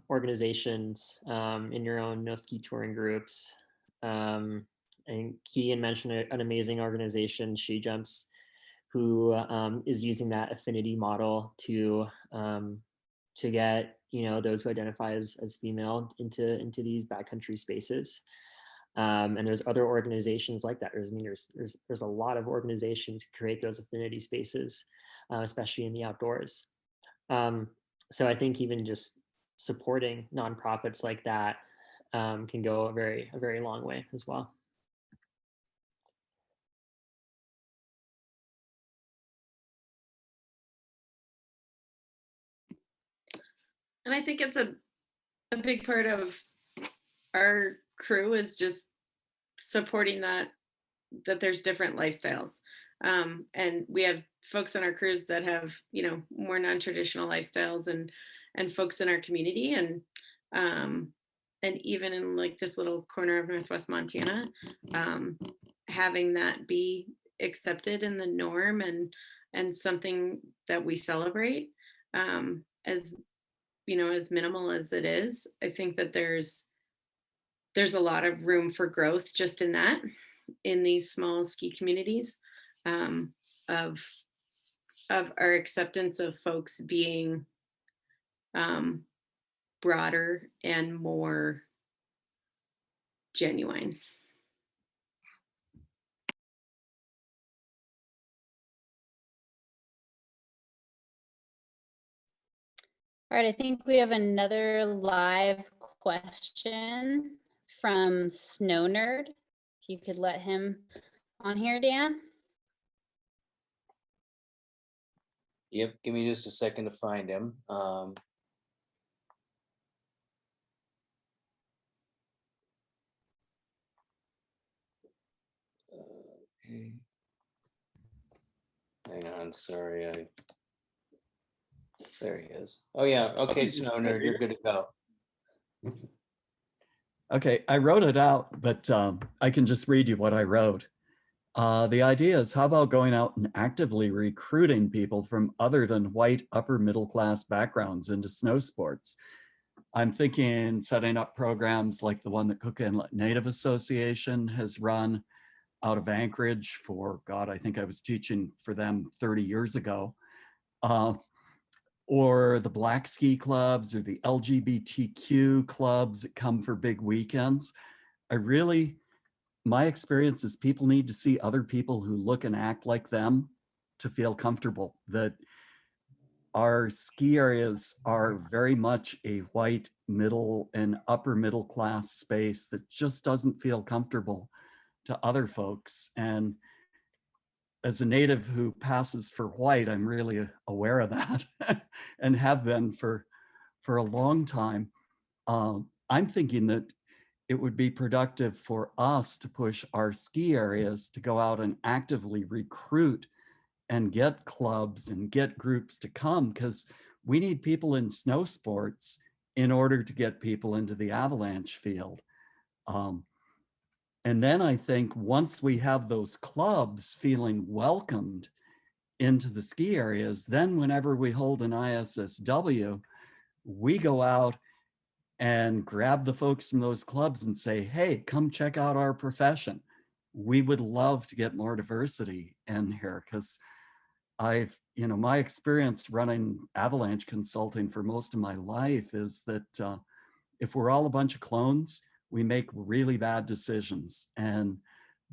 Speaker 4: organizations, in your own no ski touring groups. And Kean mentioned an amazing organization, She Jumps, who is using that affinity model to get those who identify as female into these backcountry spaces. And there's other organizations like that. There's a lot of organizations who create those affinity spaces, especially in the outdoors. So I think even just supporting nonprofits like that can go a very long way as well.
Speaker 3: And I think it's a big part of our crew is just supporting that there's different lifestyles. And we have folks on our crews that have, more non-traditional lifestyles and folks in our community. And even in like this little corner of Northwest Montana, having that be accepted in the norm and something that we celebrate, as as minimal as it is, I think that there's a lot of room for growth just in these small ski communities, of our acceptance of folks being broader and more genuine.
Speaker 2: All right, I think we have another live question from Snow Nerd. If you could let him on here, Dan.
Speaker 1: Yep, give me just a second to find him. Okay. Hang on, sorry. There he is. Oh yeah, okay, Snow Nerd, you're good to go.
Speaker 8: Okay, I wrote it out, but I can just read you what I wrote. The idea is, how about going out and actively recruiting people from other than white upper middle class backgrounds into snow sports? I'm thinking setting up programs like the one that Cook Inlet Native Association has run out of Anchorage for, God, I think I was teaching for them 30 years ago. Or the Black Ski Clubs or the LGBTQ clubs that come for big weekends. My experience is people need to see other people who look and act like them to feel comfortable. That our ski areas are very much a white middle and upper middle class space that just doesn't feel comfortable to other folks. And as a native who passes for white, I'm really aware of that and have been for a long time. I'm thinking that it would be productive for us to push our ski areas to go out and actively recruit and get clubs and get groups to come, because we need people in snow sports in order to get people into the Avalanche field. And then I think once we have those clubs feeling welcomed into the ski areas, then whenever we hold an ISSW, we go out and grab the folks from those clubs and say, hey, come check out our profession. We would love to get more diversity in here, because my experience running Avalanche consulting for most of my life is that if we're all a bunch of clones, we make really bad decisions. And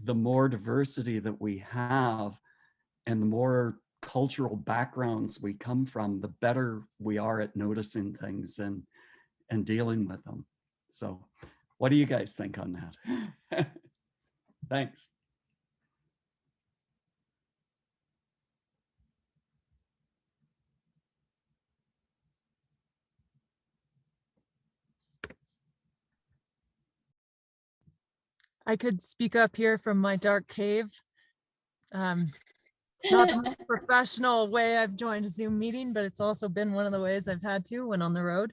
Speaker 8: the more diversity that we have and the more cultural backgrounds we come from, the better we are at noticing things and dealing with them. So what do you guys think on that? Thanks.
Speaker 9: I could speak up here from my dark cave. It's not the most professional way I've joined a Zoom meeting, but it's also been one of the ways I've had to when on the road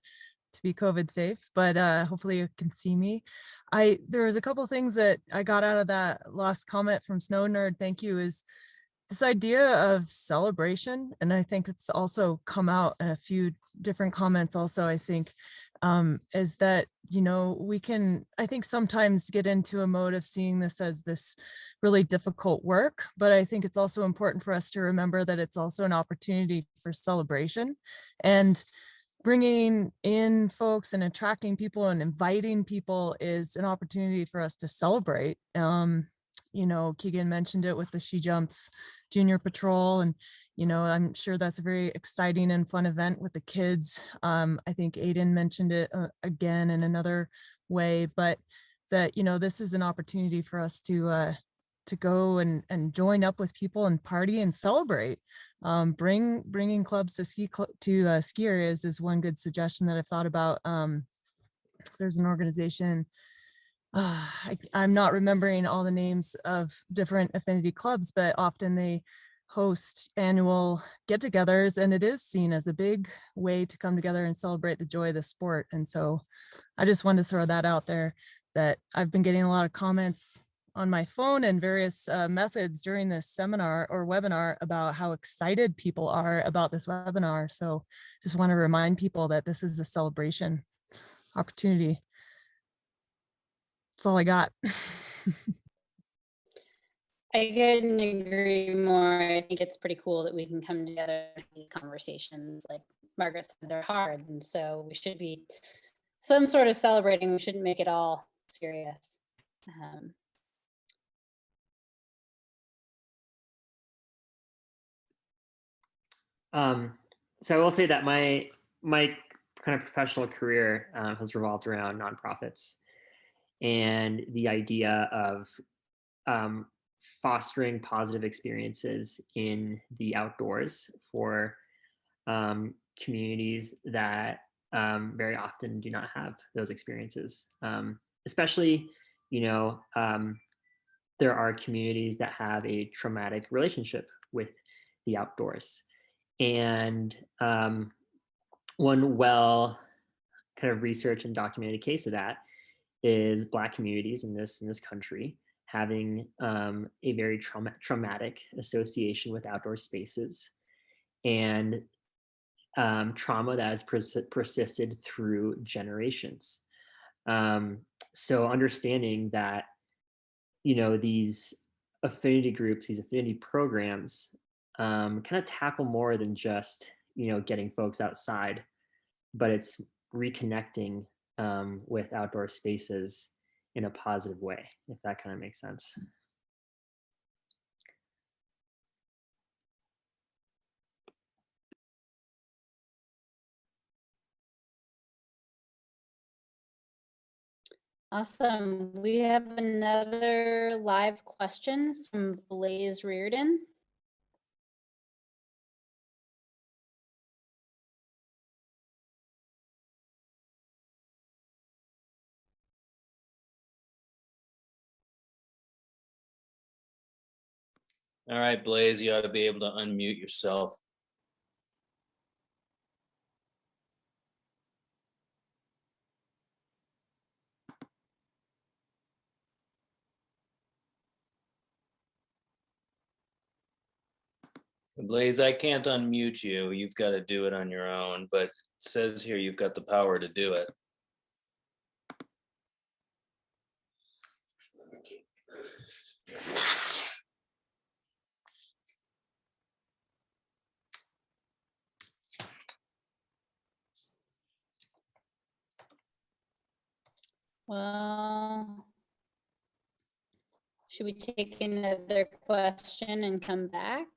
Speaker 9: to be COVID safe. But hopefully you can see me. There was a couple things that I got out of that last comment from Snow Nerd. Thank you. Is this idea of celebration, and I think it's also come out in a few different comments also, I think, is that, you know, we can, I think sometimes get into a mode of seeing this as this really difficult work, but I think it's also important for us to remember that it's also an opportunity for celebration, and bringing in folks and attracting people and inviting people is an opportunity for us to celebrate. You know, Keegan mentioned it with the She Jumps Junior Patrol, and you know, I'm sure that's a very exciting and fun event with the kids. I think Aiden mentioned it again in another way, but that, you know, this is an opportunity for us to go and join up with people and party and celebrate. Bringing clubs to ski areas is one good suggestion that I've thought about. There's an organization, I'm not remembering all the names of different affinity clubs, but often they host annual get-togethers, and it is seen as a big way to come together and celebrate the joy of the sport. And so I just wanted to throw that out there, that I've been getting a lot of comments on my phone and various methods during this seminar or webinar about how excited people are about this webinar. So just want to remind people that this is a celebration opportunity. That's all I got.
Speaker 2: I couldn't agree more. I think it's pretty cool that we can come together and have these conversations. Like Margaret said, they're hard, and so we should be some sort of celebrating. We shouldn't make it all serious.
Speaker 4: So I will say that my kind of professional career has revolved around nonprofits and the idea of fostering positive experiences in the outdoors for communities that very often do not have those experiences. Especially, you know, there are communities that have a traumatic relationship with the outdoors. And one well kind of researched and documented case of that is Black communities in this country having a very traumatic association with outdoor spaces, and trauma that has persisted through generations. So understanding that, you know, these affinity groups, these affinity programs kind of tackle more than just, you know, getting folks outside, but it's reconnecting with outdoor spaces in a positive way, if that kind of makes sense.
Speaker 2: Awesome. We have another live question from Blaze Reardon.
Speaker 1: All right, Blaze, you ought to be able to unmute yourself. Blaze, I can't unmute you. You've got to do it on your own, but it says here you've got the power to do it.
Speaker 2: Well, should we take another question and come back?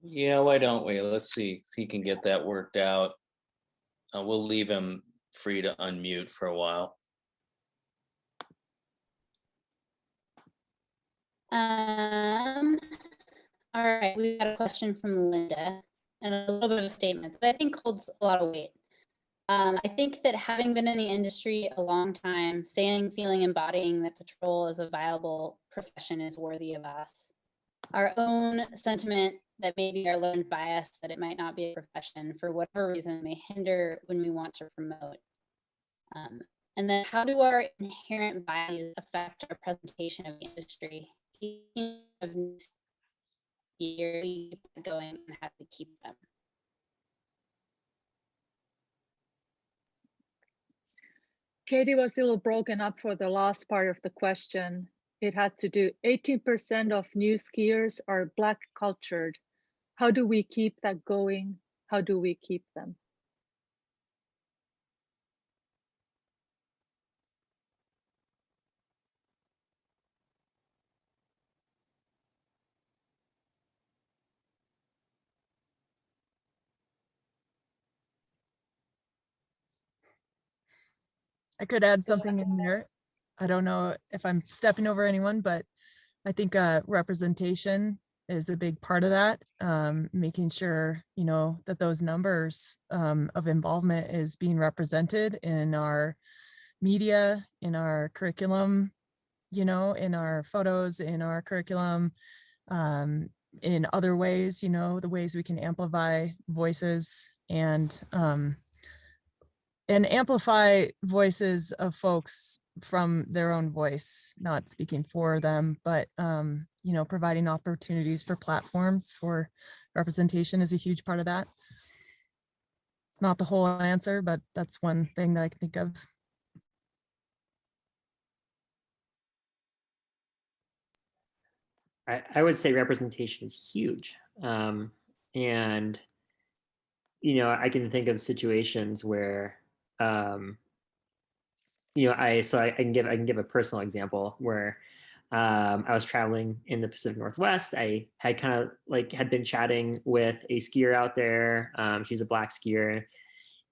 Speaker 1: Yeah, why don't we? Let's see if he can get that worked out. We'll leave him free to unmute for a while.
Speaker 2: All right, we got a question from Linda and a little bit of a statement that I think holds a lot of weight. I think that having been in the industry a long time, saying, feeling, embodying that patrol is a viable profession is worthy of us. Our own sentiment that maybe our learned bias that it might not be a profession for whatever reason may hinder when we want to promote. And then how do our inherent values affect our presentation of the industry? yearly going and how to keep them.
Speaker 6: Katie was a little broken up for the last part of the question. It had to do 18% of new skiers are Black cultured. How do we keep that going? How do we keep them?
Speaker 9: I could add something in there. I don't know if I'm stepping over anyone, but I think representation is a big part of that. Making sure, you know, that those numbers of involvement is being represented in our media, in our curriculum, you know, in our photos, in our curriculum, in other ways, you know, the ways we can amplify voices and amplify voices of folks from their own voice, not speaking for them, but you know, providing opportunities for platforms for representation is a huge part of that. It's not the whole answer, but that's one thing that I can think of.
Speaker 4: I would say representation is huge. And, you know, I can think of situations where, you know, I can give a personal example where I was traveling in the Pacific Northwest. I had kind of like had been chatting with a skier out there. She's a Black skier,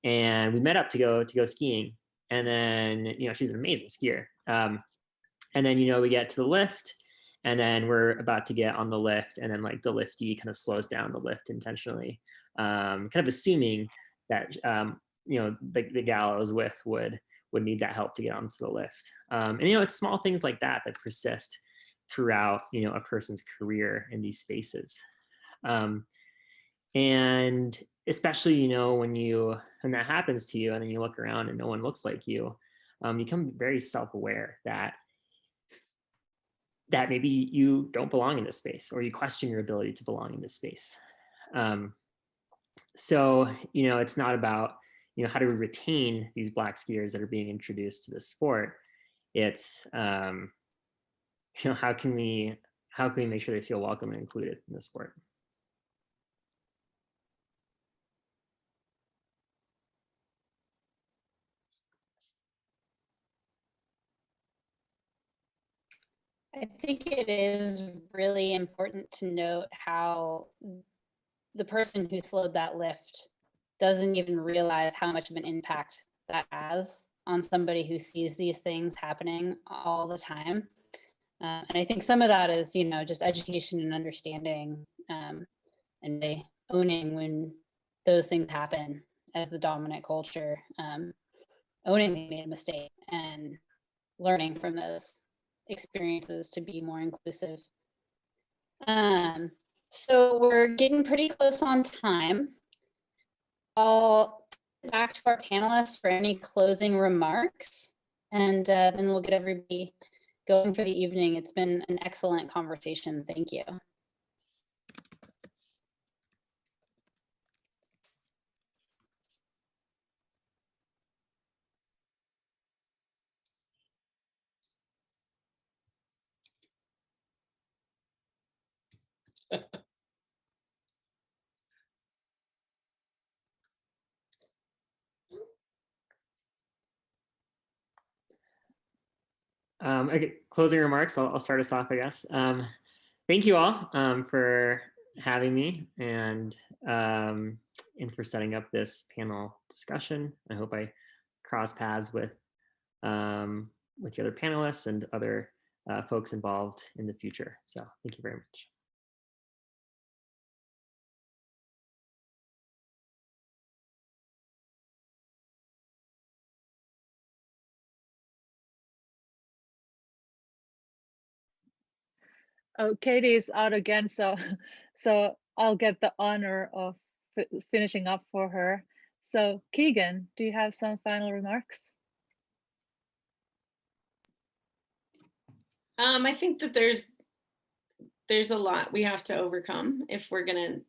Speaker 4: and we met up to go skiing. And then, you know, she's an amazing skier. And then, you know, we get to the lift, and then we're about to get on the lift, and then like the liftee kind of slows down the lift intentionally, kind of assuming that you know, the gal I was with would need that help to get onto the lift. And you know, it's small things like that that persist throughout, you know, a person's career in these spaces. And especially, you know, when that happens to you and then you look around and no one looks like you, you become very self-aware that maybe you don't belong in this space, or you question your ability to belong in this space. So, you know, it's not about, you know, how do we retain these Black skiers that are being introduced to the sport? It's, you know, how can we make sure they feel welcome and included in the sport?
Speaker 2: I think it is really important to note how the person who slowed that lift doesn't even realize how much of an impact that has on somebody who sees these things happening all the time. And I think some of that is, you know, just education and understanding, and they owning when those things happen as the dominant culture, owning they made a mistake and learning from those experiences to be more inclusive. So we're getting pretty close on time. I'll back to our panelists for any closing remarks, and then we'll get everybody going for the evening. It's been an excellent conversation. Thank you.
Speaker 4: Okay, closing remarks. I'll start us off, I guess. Thank you all for having me and for setting up this panel discussion. I hope I cross paths with the other panelists and other folks involved in the future. So thank you very much.
Speaker 6: Oh, Katie is out again, so I'll get the honor of finishing up for her. So Keegan, do you have some final remarks?
Speaker 3: I think that there's there's a lot we have to overcome if we're going to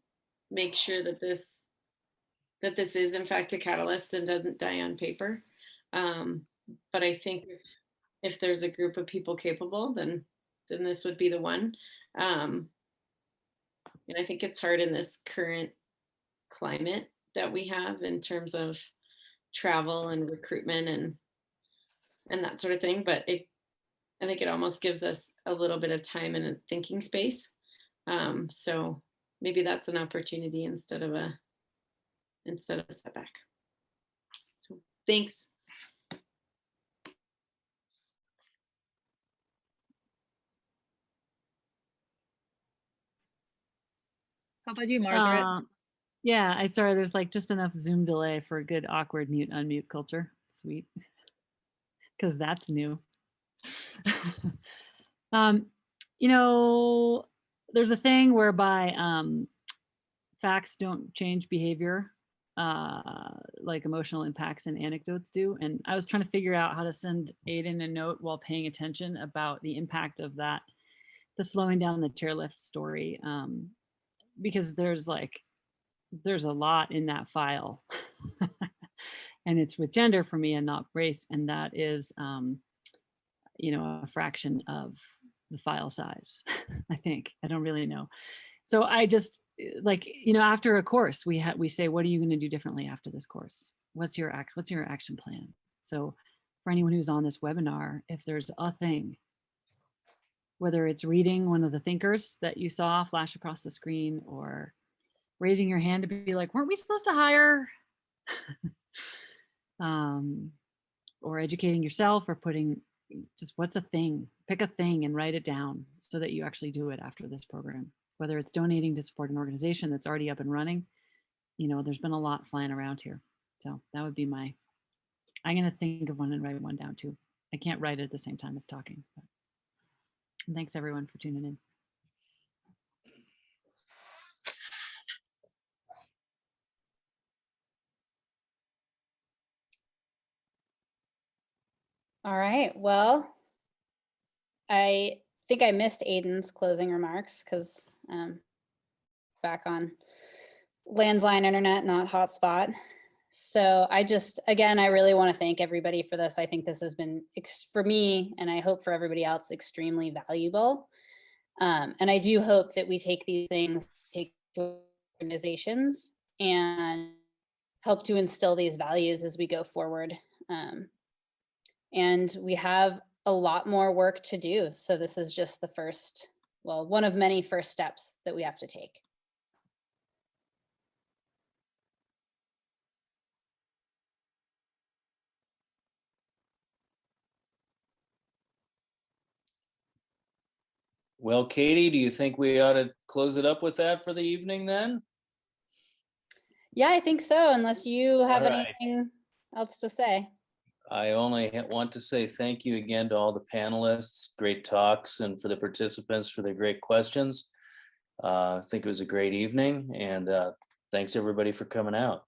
Speaker 3: make sure that this is in fact a catalyst and doesn't die on paper. But I think if there's a group of people capable, then this would be the one. And I think it's hard in this current climate that we have in terms of travel and recruitment and that sort of thing. But I think it almost gives us a little bit of time and a thinking space. So maybe that's an opportunity instead of a setback. So thanks.
Speaker 6: How about you, Margaret?
Speaker 5: Yeah, I sorry, there's like just enough Zoom delay for a good awkward mute unmute culture. Sweet. Because that's new. You know, there's a thing whereby facts don't change behavior like emotional impacts and anecdotes do. And I was trying to figure out how to send Aiden a note while paying attention about the impact of that, the slowing down the chairlift story. Because there's a lot in that file. And it's with gender for me and not race. And that is, you know, a fraction of the file size, I think. I don't really know. So I just like, you know, after a course, we say, what are you going to do differently after this course? What's your action plan? So for anyone who's on this webinar, if there's a thing, whether it's reading one of the thinkers that you saw flash across the screen or raising your hand to be like, weren't we supposed to hire? Or educating yourself or putting just what's a thing, pick a thing and write it down so that you actually do it after this program, whether it's donating to support an organization that's already up and running. You know, there's been a lot flying around here. So that would be I'm going to think of one and write one down too. I can't write it at the same time as talking. But thanks everyone for tuning in.
Speaker 2: All right, well, I think I missed Aiden's closing remarks because back on landline internet, not hotspot. So again, I really want to thank everybody for this. I think this has been, for me, and I hope for everybody else, extremely valuable. And I do hope that we take these things, take to organizations and help to instill these values as we go forward. And we have a lot more work to do. So this is just the first, well, one of many first steps that we have to take.
Speaker 1: Well, Katie, do you think we ought to close it up with that for the evening then?
Speaker 2: Yeah, I think so, unless you have
Speaker 1: All right.
Speaker 2: anything else to say.
Speaker 1: I only want to say thank you again to all the panelists, great talks, and for the participants for their great questions. I think it was a great evening, and thanks everybody for coming out.